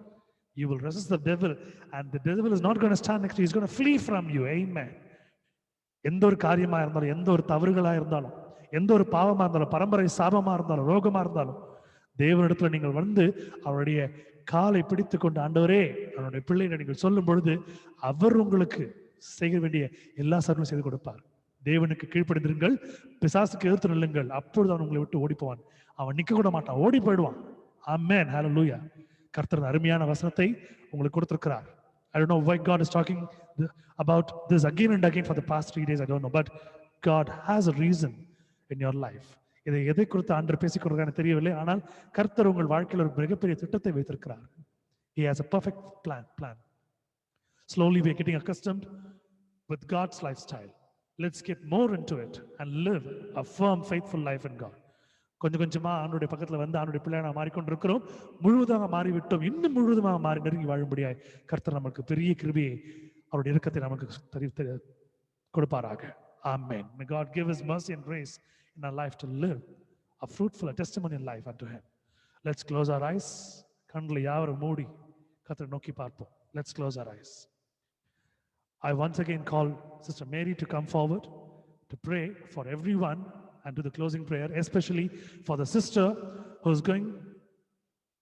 You will resist the devil, and the devil is not going to stand next to you. He's going to flee from you. Amen. எந்த ஒரு காரியமா இருந்தாலும், எந்த ஒரு தவறுகளா இருந்தாலும், எந்த ஒரு பாவமா இருந்தாலும், பரம்பரை சாபமா இருந்தாலும், ரோகமா இருந்தாலும், தேவனிடத்துல நீங்கள் வந்து அவருடைய காலை பிடித்து கொண்டு, ஆண்டவரே அவருடைய பிள்ளைகளை நீங்கள் சொல்லும் பொழுது அவர் உங்களுக்கு செய்ய வேண்டிய எல்லா சர்வம் செய்து கொடுப்பார். தேவனுக்கு கீழ்ப்படிந்திருங்கள், பிசாசுக்கு எதிர்த்து நில்லுங்கள், அப்பொழுது அவன் உங்களை விட்டு ஓடி போவான். அவன் நிக்க கூட மாட்டான், ஓடி போயிடுவான். ஆமென். ஹல்லேலூயா. கர்த்தர் அருமையான வசனத்தை உங்களுக்கு கொடுத்திருக்கிறார். I don't know why God is talking about this again and again for the past 3 days. I don't know, but God has a reason in your life. இதை எதை குறித்து ஆண்டவர் பேசிக் கொண்டிருக்கான்னு தெரியவில்லை, ஆனால் கர்த்தர் உங்கள் வாழ்க்கையில் ஒரு மிகப்பெரிய திட்டத்தை வைத்திருக்கிறார். He has a perfect plan. Slowly we are getting accustomed with God's lifestyle. Let's get more into it and live a firm, faithful life in God. கொஞ்சம் கொஞ்சமா ஆண்டவருடைய பக்கத்துல வந்து ஆண்டவருடைய பிள்ளையா மாறிக்கொண்டிருக்கிறோம். முழுவதாக மாறிவிட்டோம். இன்னும் முழுவதுமாக மாறி நெருங்கி வாழும்படியாய் கர்த்தர் நமக்கு பெரிய கிருபையை, அவருடைய இரக்கத்தை நமக்கு கொடுப்பாராக. Amen. May God give his mercy and grace in our life to live a fruitful, a testimonial life unto him. Let's close our eyes. கண்களை யாவரும் மூடி கர்த்தரை நோக்கி பார்ப்போம். Let's close our eyes. I once again call Sister Mary to come forward to pray for everyone and do the closing prayer, especially for the sister who's going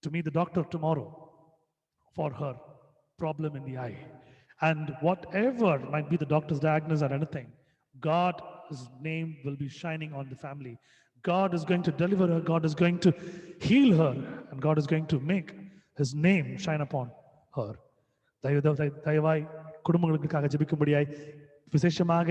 to meet the doctor tomorrow for her problem in the eye. And whatever might be the doctor's diagnosis or anything, God's name will be shining on the family. God is going to deliver her, God is going to heal her, and God is going to make his name shine upon her. தயவாய் குடும்பங்களுக்காக ஜெபிக்கும்படியாய், விசேஷமாக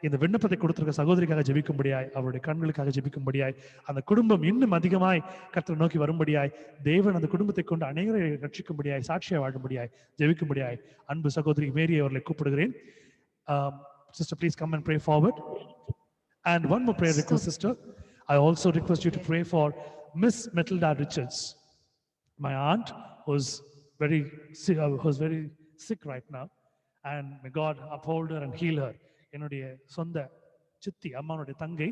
இந்த விண்ணப்பத்தை கொடுத்திருக்க சகோதரிக்காக ஜெபிக்கும்படியாய், அவருடைய கண்களுக்காக ஜெபிக்கும்படியாய், அந்த குடும்பம் இன்னும் அதிகமாய் கர்த்தரை நோக்கி வரும்படியாய், தேவன் அந்த குடும்பத்தை கொண்டு அநேகரை ரட்சிக்கும்படியாய், சாட்சியை வாழும்படியாய் ஜெபிக்கும்படியாய் அன்பு சகோதரி மேரி அவர்களை கூப்பிடுகிறேன். Sister, please come and pray forward. And one more prayer request, sister. I also request you to pray for Miss Matilda Richards, my aunt, who's very sick right now, and may God uphold her and heal her. என்னுடைய சொந்த சித்தி அம்மானுடைய தங்கை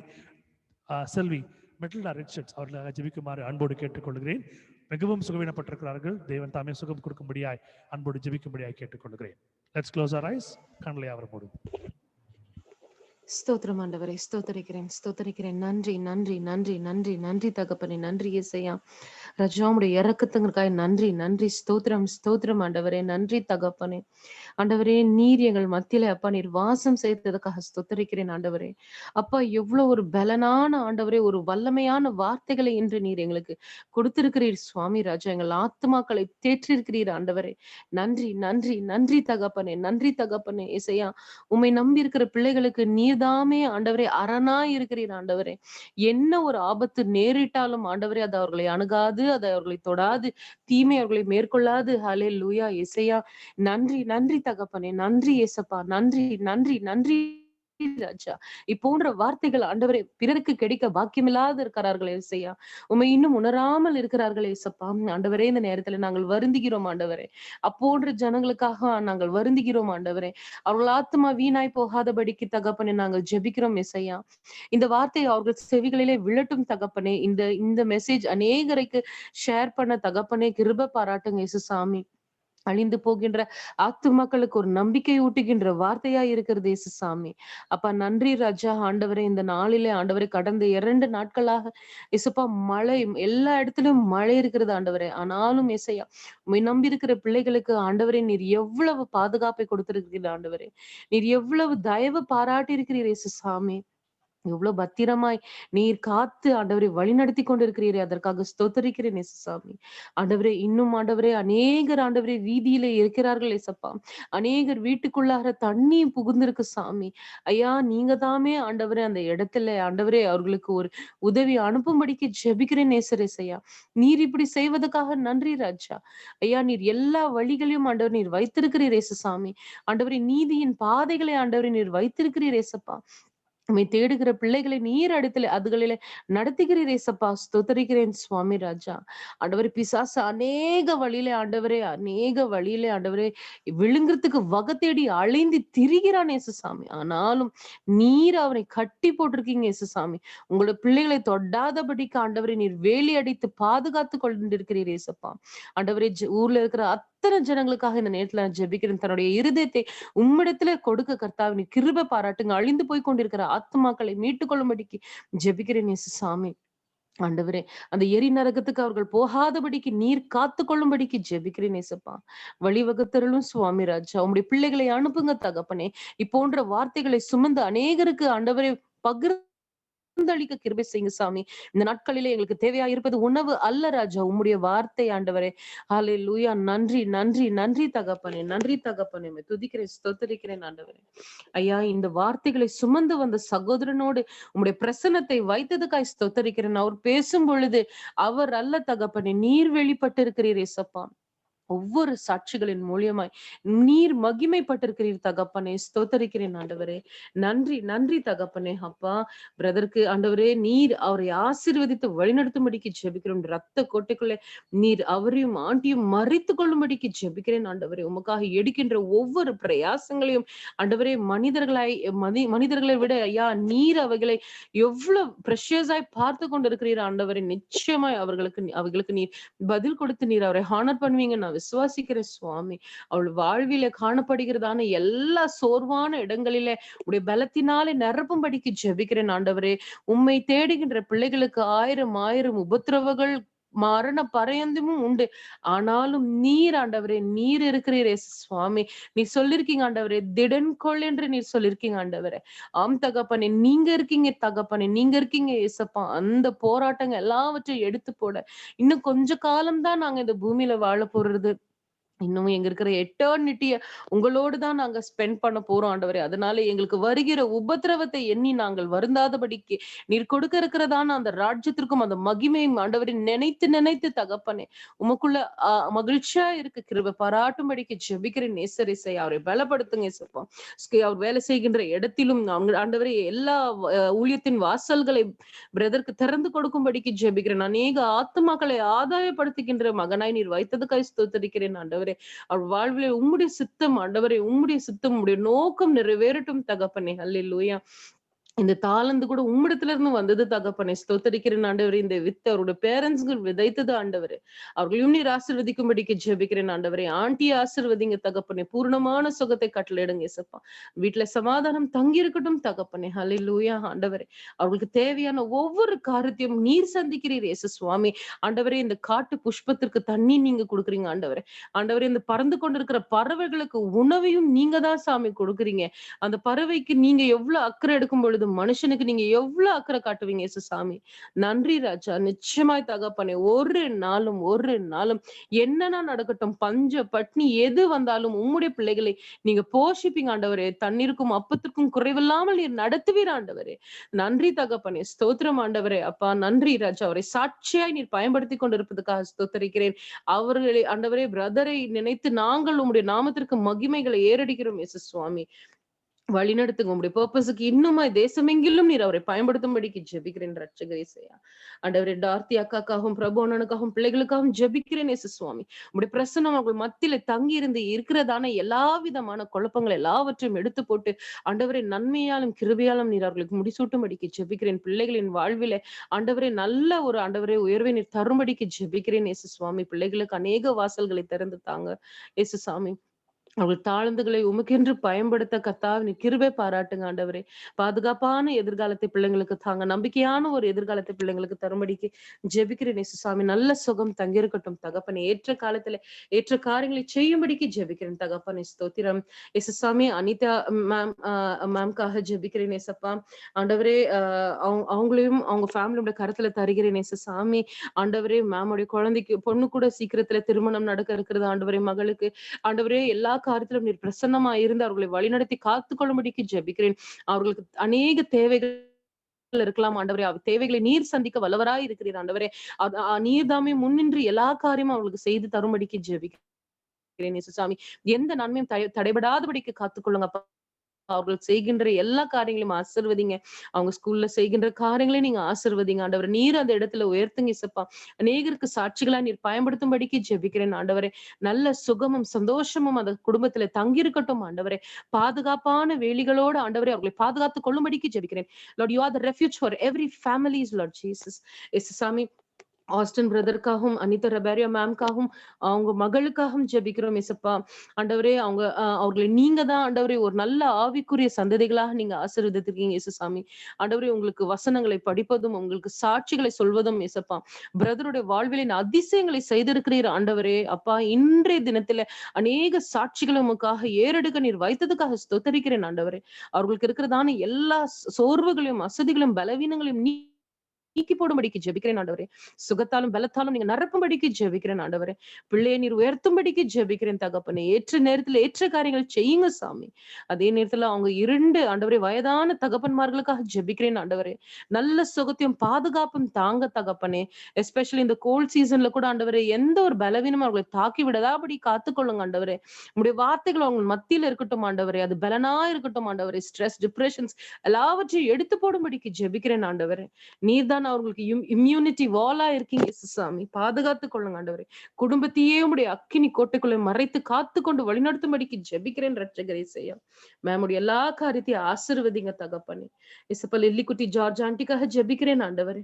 செல்வி Matilda Richards அவர்களாக ஜெபிக்குமாறு அன்போடு கேட்டுக்கொள்கிறேன். மிகவும் சுகவீனப்பட்டிருக்கிறார்கள். தேவன் தாமே சுகம் கொடுக்கும்படியாய் அன்போடு ஜெபிக்கும்படியாய் கேட்டுக்கொள்கிறேன். Let's close our eyes. கண்களை அவர் மூடும். ஸ்தோத்திரம் ஆண்டவரே, ஸ்தோத்தரிக்கிறேன் ஸ்தோத்தரிக்கிறேன். நன்றி நன்றி நன்றி நன்றி நன்றி தகப்பனே, நன்றி இயேசையா. ரஜாவுடைய இறக்கத்துங்களுக்காய் நன்றி நன்றி. ஸ்தோத்திரம் ஸ்தோத்திரம் ஆண்டவரே, நன்றி தகப்பனே. ஆண்டவரே, நீர் எங்கள் மத்தியில அப்பா நீர் வாசம் செய்ததுக்காக ஸ்தோத்தரிக்கிறேன் ஆண்டவரே. அப்பா, எவ்வளவு ஒரு பலனான ஆண்டவரே, ஒரு வல்லமையான வார்த்தைகளை இன்று நீர் எங்களுக்கு கொடுத்திருக்கிறீர் சுவாமி ராஜா. எங்கள் ஆத்மாக்களை தேற்றிருக்கிறீர் ஆண்டவரே. நன்றி நன்றி நன்றி தகப்பனே, நன்றி தகப்பனே. இசையா, உம்மை நம்பி இருக்கிற பிள்ளைகளுக்கு நீர்தாமே ஆண்டவரே அரணாய் இருக்கிறீர் ஆண்டவரே. என்ன ஒரு ஆபத்து நேரிட்டாலும் ஆண்டவரே அது அவர்களை அணுகாது, அது அவர்களை தொடாது, தீமை அவர்களை மேற்கொள்ளாது. ஹல்லேலூயா இசையா. நன்றி நன்றி தகப்பனே, நன்றி ஏசப்பா, நன்றி நன்றி நன்றி ராஜா. இப்போன்ற வார்த்தைகள் ஆண்டவரே பிறருக்கு கிடைக்க பாக்கியமில்லாத இருக்கிறார்கள் ஏசையா. உண்மை இன்னும் உணராமல் இருக்கிறார்கள் ஏசப்பா. ஆண்டவரே, இந்த நேரத்துல நாங்கள் வருந்துகிறோம் ஆண்டவரே. அப்போன்ற ஜனங்களுக்காக நாங்கள் வருந்துகிறோம் ஆண்டவரே. அவர்கள் ஆத்மா வீணாய் போகாதபடிக்கு தகப்பனே நாங்கள் ஜெபிக்கிறோம் ஏசையா. இந்த வார்த்தை அவர்கள் செவிகளிலே விழட்டும் தகப்பனே. இந்த மெசேஜ் அநேகருக்கு ஷேர் பண்ண தகப்பனே கிருபை பாராட்டுங்க இயேசுசாமி. அழிந்து போகின்ற ஆத்துமாக்களுக்கு ஒரு நம்பிக்கை ஊட்டுகின்ற வார்த்தையா இருக்கிறது இயேசுசாமி. அப்பா நன்றி ராஜா. ஆண்டவரே, இந்த நாளிலே ஆண்டவரே கடந்த 2 நாட்களாக இயேசுப்பா மழை எல்லா இடத்திலும் மழை இருக்கிறது ஆண்டவரே. ஆனாலும் இயேசையா, உம்மை நம்பி இருக்கிற பிள்ளைகளுக்கு ஆண்டவரே நீர் எவ்வளவு பாதுகாப்பை கொடுத்திருக்கிறீர் ஆண்டவரே. நீர் எவ்வளவு தயவு பாராட்டி இருக்கிறீர் இயேசுசாமி. எவ்வளவு பத்திரமாய் நீர் காத்து ஆண்டவரை வழி நடத்தி கொண்டிருக்கிறீரே, அதற்காக ஸ்தோத்தரிக்கிறேன் இயேசுசாமி. ஆண்டவரே, இன்னும் ஆண்டவரே அநேகர் ஆண்டவரே வீதியிலே இருக்கிறார்கள் இயேசப்பா. அநேகர் வீட்டுக்குள்ளார தண்ணி புகுந்திருக்கு சாமி. ஐயா, நீங்க தாமே ஆண்டவரே அந்த இடத்துல ஆண்டவரே அவர்களுக்கு ஒரு உதவி அனுப்பும்படிக்கு ஜெபிக்கிறேன் நேசரேசையா. நீர் இப்படி செய்வதற்காக நன்றி ராஜா. ஐயா, நீர் எல்லா வழிகளையும் ஆண்டவர் நீர் வைத்திருக்கிறீர் இயேசுசாமி. ஆண்டவரே, நீதியின் பாதைகளை ஆண்டவரை நீர் வைத்திருக்கிறீர் இயேசப்பா. உம்மை தேடுகிற பிள்ளைகளை நீர் இடத்துல அதுகளிலே நடத்துகிறீர் ஏசப்பா. ஸ்தோத்தரிக்கிறேன் சுவாமி ராஜா. ஆண்டவரே, பிசாசு அநேக வழியிலே ஆண்டவரே விழுங்குறதுக்கு வகை தேடி அலைந்து திரிகிறான் ஏசுசாமி. ஆனாலும் நீர் அவரை கட்டி போட்டிருக்கீங்க ஏசுசாமி. உங்களோட பிள்ளைகளை தொடாதபடிக்கு ஆண்டவரை நீர் வேலி அடித்து பாதுகாத்து கொண்டிருக்கிறீர் ஏசப்பா. ஆண்டவரே, ஊர்ல இருக்கிற அத்தனை ஜனங்களுக்காக இந்த நேரத்துல நான் ஜெபிக்கிறேன். தன்னுடைய இருதயத்தை உம்மிடத்துல கொடுக்க கர்த்தாவே நீர் கிருபை பாராட்டுங்க. அழிந்து போய் கொண்டிருக்கிற ஆத்மாக்களை மீட்டுக் கொள்ளும்படிக்கு ஜெபிக்கிறேன் இயேசுசாமி. ஆண்டவரே, அந்த எரி நரகத்துக்கு அவர்கள் போகாதபடிக்கு நீர் காத்து கொள்ளும்படிக்கு ஜெபிக்கிறேன் ஏசப்பா. வழிவகுத்தருளும் சுவாமி ராஜா. உம்முடைய பிள்ளைகளை அனுப்புங்க தகப்பனே. இப்போன்ற வார்த்தைகளை சுமந்து அநேகருக்கு ஆண்டவரே பகிர்ந்தளிக்க கிருபை செய்யுங்க சாமி. இந்த நாட்களிலே எங்களுக்கு தேவையா இருப்பது உணவு அல்ல ராஜா, உம்முடைய வார்த்தை ஆண்டவரே. ஹல்லேலூயா. நன்றி நன்றி நன்றி தகப்பனே, நன்றி தகப்பனே. துதிக்கிறேன் ஸ்தோத்திரிக்கிறேன் ஆண்டவரே. ஐயா, இந்த வார்த்தைகளை சுமந்து வந்த சகோதரனோடு உம்முடைய பிரசன்னத்தை வைத்ததுக்காய் ஸ்தோத்திரிக்கிறேன். அவர் பேசும் பொழுது அவர் அல்ல தகப்பனே, நீர் வெளிப்பட்டு இருக்கிறீர் ஏசப்பா. ஒவ்வொரு சாட்சிகளின் மூலியமாய் நீர் மகிமைப்பட்டிருக்கிறீர் தகப்பனே. ஸ்தோத்தரிக்கிறேன் ஆண்டவரே. நன்றி நன்றி தகப்பனே. அப்பா, பிரதருக்கு ஆண்டவரே நீர் அவரை ஆசீர்வதித்து வழிநடத்தும்படிக்கு ஜெபிக்கிறோம். ரத்த கோட்டைக்குள்ளே நீர் அவரையும் ஆண்டியும் மறைத்து கொள்ளும்படிக்கு ஜெபிக்கிறேன் ஆண்டவரே. உமக்காக எடுக்கின்ற ஒவ்வொரு பிரயாசங்களையும் ஆண்டவரே மனிதர்களை விட ஐயா நீர் அவைகளை எவ்வளவு பிரஷியஸாய் பார்த்து கொண்டிருக்கிறீர் ஆண்டவரே. நிச்சயமாய் அவைகளுக்கு நீர் பதில் கொடுத்து நீர் அவரை ஹானர் பண்ணுவீங்க நான் நான் விசுவாசிக்கிறேன் சுவாமி. அவள் வாழ்வில காணப்படுகிறதான எல்லா சோர்வான இடங்களிலே உடைய பலத்தினாலே நிரப்பும்படிக்கு ஜெபிக்கிறேன் ஆண்டவரே. உம்மை தேடுகின்ற பிள்ளைகளுக்கு 1000 உபத்திரவங்கள் மரண பரியந்தமும் உண்டு. ஆனாலும் நீர் ஆண்டவரே, நீர் இருக்கிறீரே சுவாமி. நீ சொல்லிருக்கீங்க ஆண்டவரே, திடன்கொள் என்று நீர் சொல்லிருக்கீங்க ஆண்டவரே. ஆம் தகப்பனே, நீங்க இருக்கீங்க தகப்பனே, நீங்க இருக்கீங்க ஏசப்பா. அந்த போராட்டங்கள் எல்லாவற்றையும் எடுத்து போட இன்னும் கொஞ்ச காலம்தான் நாங்க இந்த பூமியில வாழ போறது. இன்னும் எங்க இருக்கிற எட்டர்னிட்டிய உங்களோடு தான் நாங்க ஸ்பெண்ட் பண்ண போறோம் ஆண்டவரே. அதனால எங்களுக்கு வருகிற உபத்திரவத்தை எண்ணி நாங்கள் வருந்தாதபடிக்கு நீர் கொடுக்க இருக்கிறதான அந்த ராஜ்யத்திற்கும் அந்த மகிமையும் ஆண்டவரை நினைத்து நினைத்து தகப்பனே உமக்குள்ள மகிழ்ச்சியா இருக்கு கிருபை பாராட்டும்படிக்கு ஜெபிக்கிறேன் நேசரிசை. அவரை பலப்படுத்துங்க ஏசப்பா. அவர் வேலை செய்கின்ற இடத்திலும் ஆண்டவரே எல்லா ஊழியத்தின் வாசல்களை பிரதருக்கு திறந்து கொடுக்கும்படிக்கு ஜெபிக்கிறேன். அநேக ஆத்மாக்களை ஆதாயப்படுத்துகின்ற மகனாய் நீர் வைத்ததுக்காய் ஸ்தோத்திரிக்கிறேன் ஆண்டவரே. அவர் வாழ்விலே உம்முடைய சித்தம் ஆண்டவரே, உம்முடைய சித்தம், உம்முடைய நோக்கம் நிறைவேறட்டும் தகப்பனே. அல்லேலூயா. இந்த தாளந்து கூட உம்மிடத்துல இருந்து வந்தது தகப்பனே. ஸ்தோத்தரிக்கிறேன் ஆண்டவரே. இந்த வித்து அவருடைய பேரண்ட்ஸ்கள் விதைத்தது ஆண்டவரே. அவர்களையும் நீர் ஆசீர்வதிக்கும்படிக்கு ஜெபிக்கிறேன் ஆண்டவரே. ஆண்டியை ஆசீர்வதிங்க தகப்பனே. பூர்ணமான சுகத்தை கட்டளையிடுங்க ஏசப்பா. வீட்டுல சமாதானம் தங்கி இருக்கட்டும் தகப்பனே. ஹல்லேலூயா ஆண்டவரே. அவர்களுக்கு தேவையான ஒவ்வொரு காரியத்தையும் நீர் சந்திக்கிறீர் இயேசு சுவாமி. ஆண்டவரே, இந்த காட்டு புஷ்பத்திற்கு தண்ணி நீங்க கொடுக்குறீங்க ஆண்டவரே. ஆண்டவரே, இந்த பறந்து கொண்டிருக்கிற பறவைகளுக்கு உணவையும் நீங்க தான் சாமி கொடுக்குறீங்க. அந்த பறவைக்கு நீங்க எவ்வளவு அக்கறை எடுக்கும் பொழுது மனுஷனுக்கு நீங்க எவ்வளவு அக்கறை காட்டுவீங்க இயேசு சாமி. நன்றி ராஜா. நிச்சயமாய் தகப்பனே, ஒரு நாளும் என்னன்னா நடக்கட்டும், பஞ்ச பட்னி எது வந்தாலும் உம்முடைய பிள்ளைகளை நீங்க போஷிப்பீங்க ஆண்டவரே. தண்ணீருக்கும் அப்பத்திற்கும் குறைவில்லாமல் நீர் நடத்துவீர் ஆண்டவரே. நன்றி தகப்பனே. ஸ்தோத்திரம் ஆண்டவரே. அப்பா நன்றி ராஜா. அவரை சாட்சியாய் நீர் பயன்படுத்தி கொண்டிருப்பதற்காக ஸ்தோத்தரிக்கிறேன். அவர்களை ஆண்டவரே, பிரதரை நினைத்து நாங்கள் உம்முடைய நாமத்திற்கு மகிமைகளை ஏறடிக்கிறோம் இயேசு சுவாமி. வழிநடத்துங்க உங்களுடைய பர்பஸுக்கு இன்னுமாய் தேசமெங்கிலும் நீர் அவரை பயன்படுத்தும்படிக்கு ஜெபிக்கிறேன் ரட்சகரே செய்யா. ஆண்டவரே, டார்த்தி அக்காக்காகவும் பிரபு அண்ணனுக்காகவும் பிள்ளைகளுக்காகவும் ஜெபிக்கிறேன் இயேசு சுவாமி. உங்களுடைய பிரசன்னம் அவர்கள் மத்தியில தங்கி இருந்து இருக்கிறதான எல்லா விதமான குழப்பங்கள் எல்லாவற்றையும் எடுத்து போட்டு ஆண்டவரே நன்மையாலும் கிருபையாலும் நீர் அவர்களுக்கு முடிசூட்டும்படிக்கு ஜெபிக்கிறேன். பிள்ளைகளின் வாழ்வில ஆண்டவரே நல்ல ஒரு ஆண்டவரே உயர்வை நீர் தரும்படிக்கு ஜெபிக்கிறேன் இயேசு சுவாமி. பிள்ளைகளுக்கு அநேக வாசல்களை திறந்து தாங்க இயேசு சாமி. அவர்கள் தாழ்ந்துகளை உமக்கென்று பயன்படுத்த கர்த்தாவே கிருபை பாராட்டுங்க ஆண்டவரே. பாதுகாப்பான எதிர்காலத்தை பிள்ளைங்களுக்கு தாங்க. நம்பிக்கையான ஒரு எதிர்காலத்தை பிள்ளைங்களுக்கு தரும்படிக்கு ஜெபிக்கிறேன் இயேசு சாமி. நல்ல சுகம் தங்கியிருக்கட்டும் தகப்பனே. ஏற்ற காலத்துல ஏற்ற காரியங்களை செய்யும்படிக்கு ஜெபிக்கிறேன் தகப்பனே. ஸ்தோத்திரம் இயேசு சாமி. அனிதா மேம்காக ஜெபிக்கிறேன் ஏசப்பா. ஆண்டவரே, அவங்களையும் அவங்க ஃபேமிலியோட கருத்துல தருகிறேன் இயேசு சாமி. ஆண்டவரே, மேமுடைய குழந்தைக்கு பொண்ணு கூட சீக்கிரத்துல திருமணம் நடக்க இருக்கிறது ஆண்டவரே. மகளுக்கு ஆண்டவரே எல்லா காரியத்திலும் நீர் பிரசன்னமா இருந்து அவர்களை வழிநடத்தி காத்துக்கொள்ளும்படிக்கு ஜெபிக்கிறேன். அவர்களுக்கு அநேக தேவைகள் இருக்கலாம் ஆண்டவரே. தேவைகளை நீர் சந்திக்க வல்லவராய் இருக்கிறீர் ஆண்டவரே. நீர் தாமே முன்னின்று எல்லா காரியமும் அவர்களுக்கு செய்து தரும்படிக்கு ஜெபிக்கிறேன் இயேசு சாமி. எந்த நன்மையும் தடைபடாதபடிக்கு காத்துக்கொள்ளுங்க அப்பா. அவர்கள் செய்கின்ற எல்லா காரியங்களையும் ஆசீர்வதிங்க. அவங்க ஸ்கூல்ல செய்கின்ற காரியங்களையும் நீங்க ஆசீர்வதிங்க ஆண்டவரே. நீர் அந்த இடத்துல உயர்த்துங்க இசப்பா. அநேகருக்கு சாட்சிகளா நீர் பயன்படுத்தும்படிக்கு ஜெபிக்கிறேன் ஆண்டவரே. நல்ல சுகமும் சந்தோஷமும் அந்த குடும்பத்துல தங்கியிருக்கட்டும் ஆண்டவரே. பாதுகாப்பான வேலிகளோடு ஆண்டவரே அவர்களை பாதுகாத்துக் கொள்ளும்படிக்கு ஜெபிக்கிறேன். Lord, you are the refuge for every families Lord Jesus. இயேசு சாமி, ஆஸ்டன் பிரதருக்காகவும் அனிதா ரெபாரியா மேம்காகவும் அவங்க மகளுக்காகவும் ஜெபிக்கிறோம் இசப்பா. ஆண்டவரே, அவர்களை நீங்க தான் ஆண்டவரே ஒரு நல்ல ஆவிக்குரிய சந்ததிகளாக நீங்க ஆசீர்வதித்திருக்கீங்க இயேசு சாமி. ஆண்டவரே, உங்களுக்கு வசனங்களை படிப்பதும் உங்களுக்கு சாட்சிகளை சொல்வதும் இசப்பா. பிரதருடைய வாழ்விலின் அதிசயங்களை செய்திருக்கிறீர் ஆண்டவரே. அப்பா, இன்றைய தினத்துல அநேக சாட்சிகளை உமக்காக ஏறெடுக்க நீர் வைத்ததுக்காக ஸ்தோத்தரிக்கிறேன் ஆண்டவரே. அவர்களுக்கு இருக்கிறதான எல்லா சோர்வுகளையும் அசதிகளையும் பலவீனங்களையும் நீக்கி போடும்படிக்கு ஜெபிக்கிறேன் ஆண்டவரே. சுகத்தாலும் பலத்தாலும் நீங்க நிரப்பும்படிக்கு ஜெபிக்கிறேன் ஆண்டவரே. பிள்ளையை நீர் உயர்த்தும்படிக்கு ஜெபிக்கிறேன் தகப்பனே. ஏற்ற நேரத்துல ஏற்ற காரியங்கள் செய்யுங்க சாமி. அதே நேரத்துல அவங்க 2 ஆண்டவரே வயதான தகப்பன்மார்களுக்காக ஜெபிக்கிறேன் ஆண்டவரே. நல்ல சுகத்தையும் பாதுகாப்பும் தாங்க தகப்பனே. எஸ்பெஷலி இந்த கோல்ட் சீசன்ல கூட ஆண்டவரே எந்த ஒரு பலவீனமும் அவர்களை தாக்கி விடாதபடி காத்துக்கொள்ளுங்க ஆண்டவரே. உங்களுடைய வார்த்தைகள் அவங்க மத்தியில இருக்கட்டும் ஆண்டவரே. அது பலனா இருக்கட்டும் ஆண்டவரே. ஸ்ட்ரெஸ், டிப்ரெஷன்ஸ் எல்லாவற்றையும் எடுத்து போடும்படிக்கு ஜெபிக்கிறேன் ஆண்டவரே. நீர்தான் விதமான அவங்களுக்கு இம்யூனிட்டி வாலா இருக்கீங்க சாமி. பாதுகாத்து கொள்ளுங்க ஆண்டவரே. குடும்பத்தையே உடைய அக்கினி கோட்டைக்குள்ள மறைத்து காத்து கொண்டு வழிநடத்தும்படிக்கு ஜெபிக்கிறேன் ரட்சகரே செய்யா. மேமுடைய எல்லா காரியத்தையும் ஆசீர்வதிங்க தகப்பனே. இசப்ப லில்லிக்குட்டி ஜார்ஜ் ஆண்டிக்காக ஜெபிக்கிறேன் ஆண்டவரே.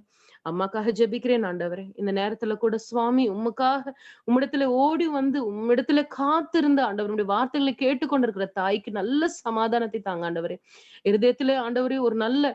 அம்மாக்காக ஜெபிக்கிறேன் ஆண்டவரே. இந்த நேரத்துல கூட சுவாமி உம்முக்காக உம்மிடத்துல ஓடி வந்து உம்மிடத்துல காத்திருந்த ஆண்டவருடைய வார்த்தைகளை கேட்டுக்கொண்டிருக்கிற தாய்க்கு நல்ல சமாதானத்தை தாங்க ஆண்டவரே. இருதயத்திலே ஆண்டவரே ஒரு நல்ல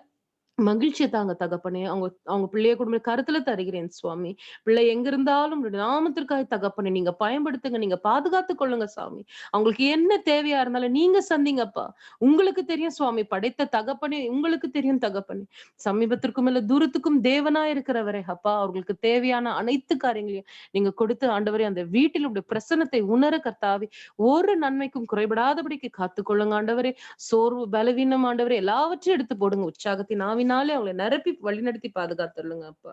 மகிழ்ச்சியை தாங்க தகப்பனே. அவங்க பிள்ளைய குடும்ப கருத்துல தருகிறேன் சுவாமி. பிள்ளை எங்க இருந்தாலும் நாமத்திற்காக தகப்பனே நீங்க பயன்படுத்துங்க, நீங்க பாதுகாத்து கொள்ளுங்க சாமி. அவங்களுக்கு என்ன தேவையா இருந்தாலும் நீங்க சந்திங்கப்பா. உங்களுக்கு தெரியும் சுவாமி. படைத்த தகப்பனே உங்களுக்கு தெரியும் தகப்பனே. சமீபத்திற்கும் இல்ல தூரத்துக்கும் தேவனா இருக்கிறவரே அப்பா, அவர்களுக்கு தேவையான அனைத்து காரியங்களையும் நீங்க கொடுத்து ஆண்டவரே அந்த வீட்டில் உடைய பிரசன்னத்தை உணர கர்த்தாவே ஒரு நன்மைக்கும் குறைபடாதபடிக்கு காத்துக்கொள்ளுங்க ஆண்டவரே. சோர்வு பலவீனம் ஆண்டவரே எல்லாவற்றையும் எடுத்து போடுங்க. உற்சாகத்தின் ஆவினாலே அவங்களை நிரப்பி வழிநடத்தி பாதுகாத்துள்ளுங்க அப்பா.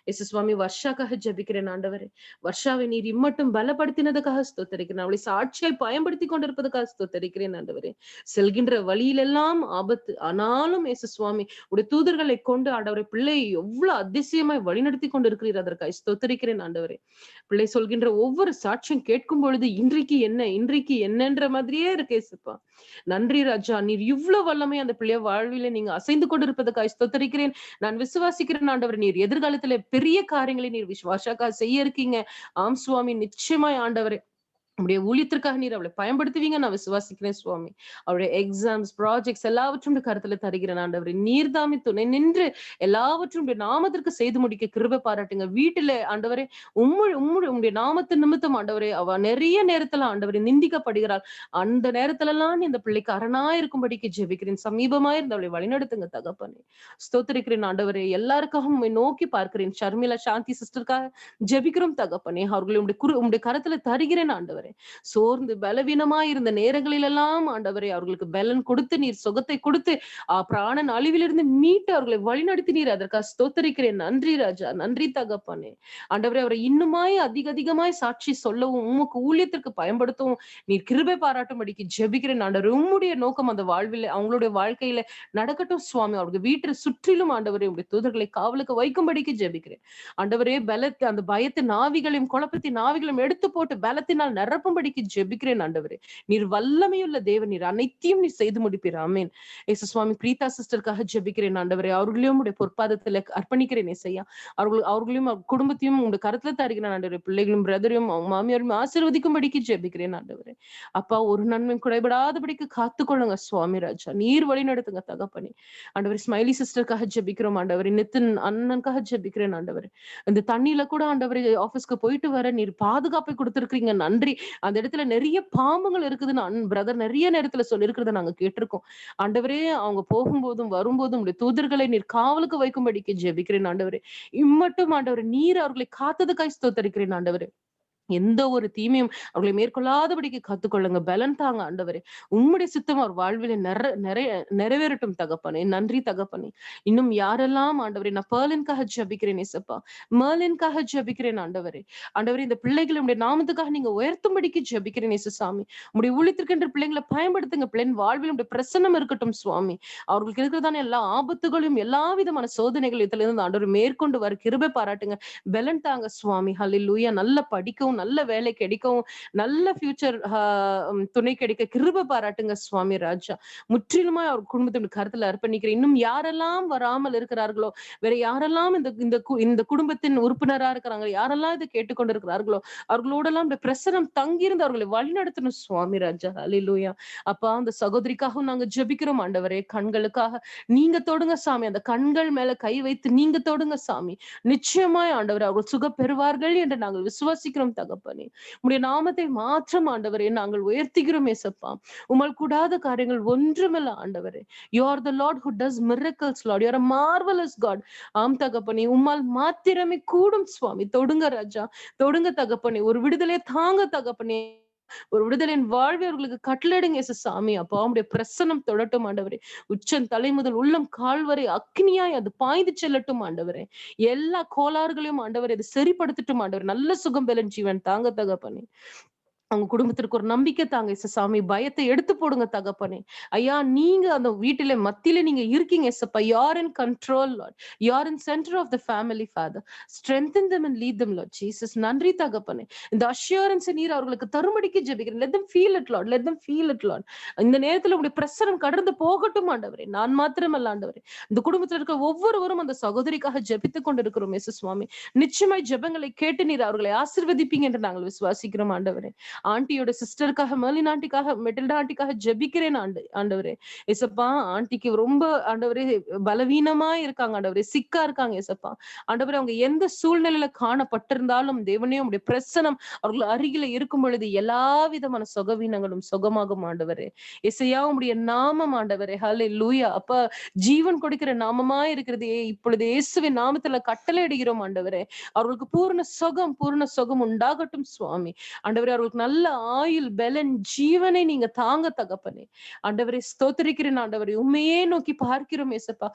இயேசு சுவாமி வர்ஷாக்காக ஜெபிக்கிறேன் ஆண்டவரே. வர்ஷாவை நீர் இம்மட்டும் பலப்படுத்தினதுக்காக ஸ்தோத்தரிக்கிறேன். அவளை சாட்சியாய் பயன்படுத்தி கொண்டிருப்பதற்காக ஸ்தோத்தரிக்கிறேன் ஆண்டவரே. செல்கின்ற வழியிலெல்லாம் ஆபத்து, ஆனாலும் இயேசு சுவாமி உடைய தூதர்களை கொண்டு ஆண்டவரை பிள்ளையை எவ்வளவு அதிசயமாய் வழிநடத்தி கொண்டிருக்கிறீர். அதற்காக ஸ்தோத்தரிக்கிறேன் ஆண்டவரே. பிள்ளை சொல்கின்ற ஒவ்வொரு சாட்சியம் கேட்கும் பொழுது இன்றைக்கு என்னன்ற மாதிரியே இருக்கு இயேசுப்பா. நன்றி ராஜா. நீர் இவ்வளவு வல்லமை அந்த பிள்ளைய வாழ்வில நீங்க அசைந்து கொண்டிருப்பதற்காக ஸ்தோத்தரிக்கிறேன். நான் விசுவாசிக்கிறேன் ஆண்டவர், நீர் எதிர்காலத்துல பெரிய காரியங்களை நீர் விசுவாசக்காக செய்ய இருக்கீங்க. ஆம் சுவாமி, நிச்சயமாய் ஆண்டவரே உடைய ஊழியத்திற்காக நீர் அவளை பயன்படுத்துவீங்க நான் விசுவாசிக்கிறேன் சுவாமி. அவருடைய எக்ஸாம்ஸ் ப்ராஜெக்ட்ஸ் எல்லாவற்றும் கருத்துல தருகிறேன் ஆண்டவரே. நீர்தாமி துணை நின்று எல்லாவற்றும் நாமத்திற்கு செய்து முடிக்க கிருபை பாராட்டுங்க. வீட்டுல ஆண்டவரே உம்முடைய நாமத்து நிமித்தம் ஆண்டவரே அவ நிறைய நேரத்துல ஆண்டவரே நிந்திக்கப்படுகிறாள். அந்த நேரத்துல எல்லாம் இந்த பிள்ளைக்கு அரணா இருக்கும்படிக்கு ஜெபிக்கிறேன். சமீபமா இருந்து அவளை வழிநடத்துங்க தகப்பனே. ஸ்தோத்திரிக்கிறேன் ஆண்டவரே. எல்லாருக்காகவும் நோக்கி பார்க்கிறேன். ஷர்மிளா சாந்தி சிஸ்டருக்காக ஜெபிக்கிறோம் தகப்பனே. அவர்களை உம்முடைய கருத்துல தருகிறேன் ஆண்டவரே. சோர்ந்து பலவீனமா இருந்த நேரங்களில் எல்லாம் ஆண்டவரே அவர்களுக்கு பலன் கொடுத்து நீர் சுகத்தை கொடுத்து பிராணன் அழிவிலிருந்து மீட்டு அவர்களை வழிநடத்தி நீர் அதற்காக ஸ்தோத்தரிக்கிறேன். நன்றி ராஜா, நன்றி தகப்பனே. ஆண்டவரே அவரை இன்னுமாய் அதிகமாய் சாட்சி சொல்லவும் உமக்கு ஊழியத்திற்கு பயன்படுத்தவும் நீர் கிருபை பாராட்டும்படிக்கு ஜெபிக்கிறேன் ஆண்டவரே. உம்முடைய நோக்கம் அந்த வாழ்வில் அவங்களுடைய வாழ்க்கையில நடக்கட்டும் சுவாமி. அவருக்கு வீட்டை சுற்றிலும் ஆண்டவரே உடைய தூதர்களை காவலுக்கு வைக்கும்படிக்கு ஜெபிக்கிறேன் ஆண்டவரே. அந்த பயத்தின் ஆவிகளையும் குழப்பத்தின் ஆவிகளையும் எடுத்து போட்டு பலத்தினால் நிரப்பும்படிக்கு ஜெபிக்கிறேன் ஆண்டவரே. நீர் வல்லமையுள்ள தேவன், நீர் அனைத்தையும் நீர் செய்து முடிப்பீர். ஆமேன். இயேசு சுவாமி பிரீதா சிஸ்டருக்காக ஜெபிக்கிறேன் ஆண்டவரே. அவர்களையும் உடைய பொற்பாதத்துல அர்ப்பணிக்கிறேன் இசையா. அவர்களையும் குடும்பத்தையும் உங்களுடைய கருத்துல தருகிறேன் ஆண்டவரே. பிள்ளைகளும் பிரதரையும் அவங்க மாமியாரும் ஆசீர்வதிக்கும்படிக்கு ஜெபிக்கிறேன் ஆண்டவரே. அப்பா, ஒரு நன்மையும் குறைபடாதபடிக்கு காத்துக்கொள்ளுங்க சுவாமி ராஜா. நீர் வழி நடத்துங்க தகப்பனே. ஆண்டவரே ஸ்மைலி சிஸ்டருக்காக ஜெபிக்கிறோம் ஆண்டவரே. நித்தின் அண்ணனுக்காக ஜெபிக்கிறேன் ஆண்டவரே. இந்த தண்ணியில கூட ஆண்டவரே ஆபீஸ்க்கு போயிட்டு வர நீர் பாதுகாப்பை கொடுத்திருக்கிறீங்க. நன்றி. அந்த இடத்துல நிறைய பாம்புகள் இருக்குதுன்னு பிரதர் நிறைய நேரத்துல சொல்லி இருக்கிறத நாங்க கேட்டிருக்கோம் ஆண்டவரே. அவங்க போகும்போதும் வரும்போதும் தூதர்களை நீர் காவலுக்கு வைக்கும்படிக்கு ஜெபிக்கிறேன் ஆண்டவரே. இம்மட்டும் ஆண்டவரே நீர் அவர்களை காத்ததுக்காய் ஸ்தோத்தரிக்கிறேன் ஆண்டவரே. எந்த ஒரு தீமையும் அவர்களை மேற்கொள்ளாதபடிக்கு கத்துக்கொள்ளுங்க. பலன் தாங்க ஆண்டவரே. உம்முடைய சித்தம் அவர் வாழ்வில் நிறைவேறட்டும் தகப்பனே. நன்றி தகப்பனே. இன்னும் யாரெல்லாம் ஆண்டவரே, நான் பேர்லின்காக ஜெபிக்கிறேன் இசப்பா. மேர்லின்காக ஜெபிக்கிறேன் ஆண்டவரே. ஆண்டவரே இந்த பிள்ளைகளை உடைய நாமத்துக்காக நீங்க உயர்த்தும்படிக்கு ஜெபிக்கிறேன் இயேசு சாமி. உடைய ஊழியத்திற்கென்ற பிள்ளைங்களை பயன்படுத்துங்க. பிள்ளைன் வாழ்வில் உடைய பிரசன்னம் இருக்கட்டும் சுவாமி. அவர்களுக்கு இருக்கிறதான எல்லா ஆபத்துகளையும் எல்லா விதமான சோதனைகள் இதுல இருந்து ஆண்டவர் மேற்கொண்டு வர கிருபை பாராட்டுங்க. பலன் தாங்க சுவாமி. ஹல்லேலூயா. நல்ல படிக்கவும், நல்ல வேலை கிடைக்கவும், நல்ல ஃபியூச்சர் துணை கிடைக்க கிருபை பாராட்டுங்க சுவாமி ராஜா. முற்றிலுமா அவர் குடும்பத்தின் கருத்துல அர்ப்பணிக்கிறேன். இன்னும் யாரெல்லாம் வராமல் இருக்கிறார்களோ, வேற யாரெல்லாம் இந்த குடும்பத்தின் உறுப்பினரா இருக்கிறாங்க, யாரெல்லாம் இதை கேட்டுக்கொண்டு இருக்கிறார்களோ அவர்களோடெல்லாம் பிரசனம் தங்கியிருந்து அவர்களை வழிநடத்தணும் சுவாமி ராஜா. ஹல்லேலூயா. அப்பா, அந்த சகோதரிக்காகவும் நாங்க ஜெபிக்கிறோம் ஆண்டவரே. கண்களுக்காக நீங்க தொடுங்க சாமி. அந்த கண்கள் மேல கை வைத்து நீங்க தொடுங்க சாமி. நிச்சயமாய் ஆண்டவரே அவர்கள் சுக பெறுவார்கள் என்று நாங்கள் விசுவாசிக்கிறோம் தகப்பனே. உம்முடைய நாமத்தை மாற்றம் ஆண்டவரே நாங்கள் உயர்த்துகிறோம் ஏசப்பா. உம்மால் கூடாத காரியங்கள் ஒன்றுமில்ல ஆண்டவரே. You are the Lord who does miracles, Lord. You are a marvelous God. ஆம் தகப்பனே, உம்மால் மாத்திரமே கூடும் சுவாமி. தொடுங்க ராஜா, தொடுங்க தகப்பனே. ஒரு விடுதலை தாங்க தகப்பனே. ஒரு விடுதலின் வாழ்வை அவர்களுக்கு கட்டளையிடுங்க இயேசு சாமி. அப்பா, உம்முடைய பிரசன்னம் தொடட்டும் ஆண்டவரே. உச்சம் தலை முதல் உள்ளம் கால் வரை அக்னியாய் அது பாய்ந்து செல்லட்டும் ஆண்டவரே. எல்லா கோளாறுகளையும் ஆண்டவரே அது சரிப்படுத்தட்டும் ஆண்டவரே. நல்ல சுகம் பெலன் ஜீவன் தாங்க தகப்பனே. அவங்க குடும்பத்திற்கு ஒரு நம்பிக்கை தாங்க இயேசுசாமி. பயத்தை எடுத்து போடுங்க தகப்பனே. ஐயா, நீங்க அந்த வீட்டில மத்தியில நீங்க இருக்கீங்க இயேசப்பா. You are in control, Lord. You are in center of the family, Father. Strengthen them and lead them, Lord Jesus. நன்றி தகப்பனே. இந்த assurance நீர் அவர்களுக்கு தரும்படிக்கு ஜெபிக்கிறேன். Let them feel it, Lord. Let them feel it, Lord. இந்த நேரத்துல உங்களுடைய பிரசனம் கடந்து போகட்டும் ஆண்டவரே. நான் மாத்திரமல்ல ஆண்டவரே, இந்த குடும்பத்தில் இருக்க ஒவ்வொருவரும் அந்த சகோதரிக்காக ஜெபித்துக் கொண்டிருக்கிறோம் இயேசு சுவாமி. நிச்சயமாய் ஜெபங்களை கேட்டு நீர் அவர்களை ஆசீர்வதிப்பீங்க என்று நாங்கள் விசுவாசிக்கிறோம் ஆண்டவரே. ஆண்டியோட சிஸ்டருக்காக, மெர்லின் ஆண்டிக்காக, மெட்டில்டா ஆண்டிக்காக ஜெபிக்கிறேன் ஆண்டவரே. ஏசப்பா, ஆண்டிக்கு ரொம்ப ஆண்டவரே பலவீனமா இருக்காங்க ஆண்டவரே, சிக்கா இருக்காங்க ஏசப்பா. ஆண்டவரே, அவங்க எந்த சூழ்நிலையில காணப்பட்டிருந்தாலும் தேவனே உங்களுடைய பிரசனம் அவர்கள் அருகில இருக்கும் பொழுது எல்லா விதமான சுகவீனங்களும் சுகமாகும் ஆண்டவரே. இசையா உங்களுடைய நாமம் ஆண்டவரே. ஹல்லேலூயா. அப்ப ஜீவன் கொடுக்கிற நாமமா இருக்கிறது இப்பொழுது இயேசுவின் நாமத்துல கட்டளை இடுகிறோம் ஆண்டவரே. அவர்களுக்கு பூர்ண சுகம் உண்டாகட்டும் சுவாமி. ஆண்டவரே, அவர்களுக்கு நல்ல ஆயுள், பலன், ஜீவனை நீங்க தாங்க தகப்பனே. ஆண்டவரே, ஸ்தோத்திரிக்கிறேன் ஆண்டவரே. உண்மையே நோக்கி பார்க்கிறோம் ஏசப்பா.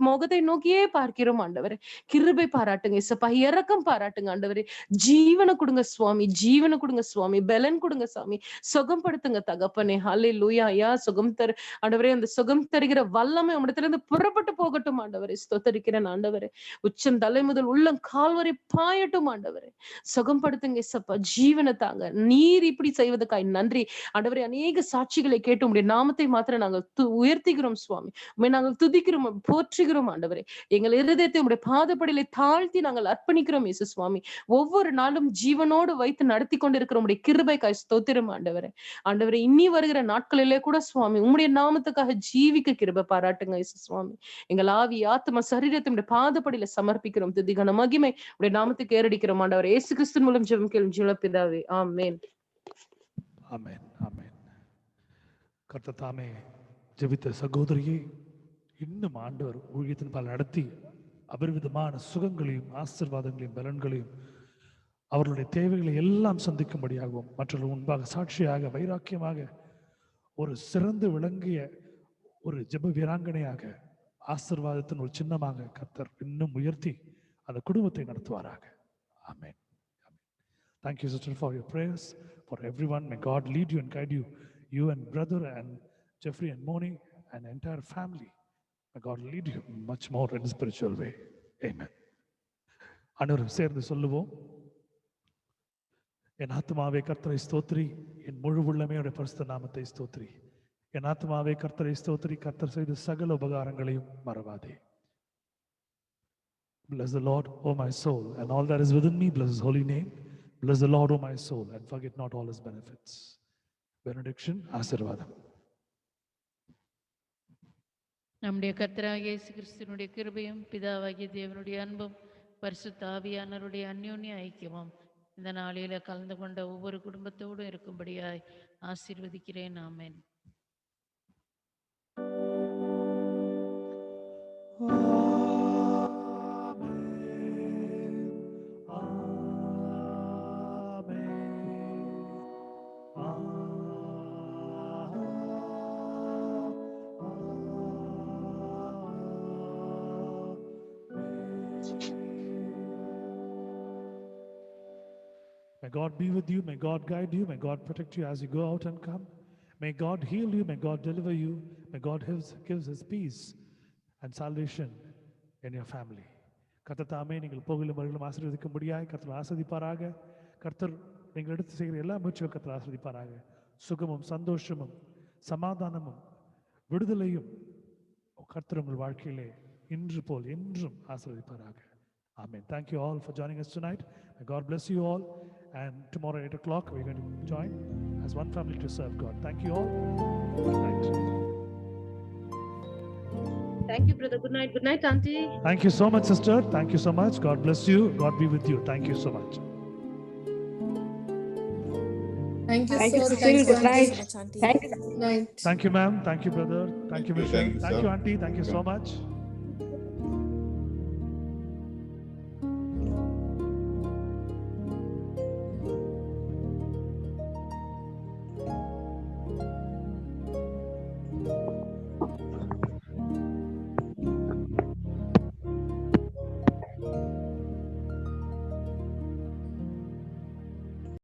முகத்தை நோக்கியே பார்க்கிறோம் ஆண்டவரே. கிருபை பாராட்டுங்க ஏசப்பா. இரக்கம் பாராட்டுங்க ஆண்டவரே. ஜீவனை கொடுங்க சுவாமி, ஜீவனை கொடுங்க சுவாமி, பலன் கொடுங்க சாமி, சுகம்படுத்துங்க தகப்பனே. ஹல்லேலூயா. ஐயா, சுகம் தரு ஆண்டவரே. அந்த சுகம் தருகிற வல்லமை உம்மிடத்திலிருந்து புறப்பட்டு போகட்டும் ஆண்டவரே. ஸ்தோத்திரிக்கிறேன் ஆண்டவரே. உச்சம் தலை முதல் உள்ளம் கால் வரை பாயட்டும் ஆண்டவரே. சுகம்படுத்துங்க ஏசப்பா. ஜீவனை தாங்க. நீர் இப்படி செய்வதற்காய் நன்றி ஆண்டவரே. அநேக சாட்சிகளை கேட்டு உங்களுடைய நாமத்தை மாத்திரம் நாங்கள் உயர்த்துகிறோம் சுவாமி. உண்மை நாங்கள் துதிக்கிறோம், போற்றுகிறோம் ஆண்டவரே. எங்கள் இருதயத்தை உங்களுடைய பாதப்படியிலே தாழ்த்தி நாங்கள் அர்ப்பணிக்கிறோம் இயேசு சுவாமி. ஒவ்வொரு நாளும் ஜீவனோடு வைத்து நடத்தி கொண்டிருக்கிற உங்களுடைய கிருபைக்காய் ஸ்தோத்திரம் ஆண்டவரே. ஆண்டவரே, இனி வருகிற நாட்களிலே கூட சுவாமி உங்களுடைய நாமத்துக்காக ஜீவிக்க கிருபை பாராட்டுங்க இயேசு சுவாமி. எங்கள் ஆவி, ஆத்மா, சரீரத்தை உங்களுடைய பாதப்படியில சமர்ப்பிக்கிறோம். துதிகன மகிமை உங்களுடைய நாமத்துக்கு ஏறடிக்கிறோம் ஆண்டவரே. இயேசு கிறிஸ்து மூலம் ஜெபம் கேளும் ஜீவ பிதாவே. ஆமென். ஆமென். ஆமென். கர்த்தர் தாமே ஜெபித்த சகோதரியை இன்னும் ஆண்டவர் ஊழியத்தின் பால் நடத்தி அபரிவிதமான சுகங்களையும் ஆசீர்வாதங்களையும் பலன்களையும் அவர்களுடைய தேவைகளை எல்லாம் சந்திக்கும்படியாகவும் மற்றவர்கள் முன்பாக சாட்சியாக வைராக்கியமாக ஒரு சிறந்து விளங்கிய ஒரு ஜெப வீராங்கனையாக ஆசீர்வாதத்தின் ஒரு சின்னமாக கர்த்தர் இன்னும் உயர்த்தி அந்த குடும்பத்தை நடத்துவாராக. ஆமென். Thank you, sister, for your prayers. For everyone, may God lead you and guide you. You and brother and Jeffrey and Moni and entire family. May God lead you much more in a spiritual way. Amen. அனைவரும் சேர்ந்து சொல்லுவோம். என் ஆத்மாவே கர்த்தரை ஸ்தோத்திரி, என் முழு உள்ளமே அவருடைய பரிசுத்த நாமத்தை ஸ்தோத்திரி. என் ஆத்மாவே கர்த்தரை ஸ்தோத்திரி, கர்த்தர் செய்த சகல உபகாரங்களையும் மறவாதே. Bless the Lord, O my soul, and all that is within me, bless his holy name. Bless the Lord, O my soul, and forget not all his benefits. Benediction, ஆசீர்வாதம். நம்முடைய கர்த்தராகிய இயேசு கிறிஸ்துவினுடைய கிருபையும் பிதாவாகிய தேவனுடைய அன்பும் பரிசுத்த ஆவியானவருடைய அந்யோன்ய ஐக்கியமும் இந்த நாளில கலந்து கொண்ட ஒவ்வொரு குடும்பத்தோடும் இருக்கும்படியாய் ஆசீர்வதிக்கிறேன். ஆமென். May God be with you. May God guide you. May God protect you as you go out and come. May God heal you. May God deliver you. May God gives his peace and salvation in your family. கர்த்தர் தாமே நீங்கள் போகிலும் வருகிலும் ஆசீர்வதிக்கும்படியாய் கர்த்தர் ஆசீர்வதிப்பாராக. கர்த்தர் நீங்கள் எடுத்து செய்கிற எல்லா முயற்சிகளும் கர்த்தர் ஆசீர்வதிப்பாராக. சுகமும் சந்தோஷமும் சமாதானமும் விடுதலையும் கர்த்தர் உங்கள் வாழ்க்கையிலே இன்று போல் என்றும் ஆசீர்வதிப்பாராக. Amen. Thank you all for joining us tonight. May God bless you all. And tomorrow at 8 o'clock, we're going to join as one family to serve God. Thank you all. Good night. Thank you, brother. Good night. Good night, auntie. Thank you so much, sister. Thank you so much. God bless you. God be with you. Thank you so much. Thank you, Thank you, sir. Cecile. Good night. Good night. Thank you, ma'am. Thank you, brother. Thank you, Michelle. Thank you, Thank sir. you, auntie. Thank you so much.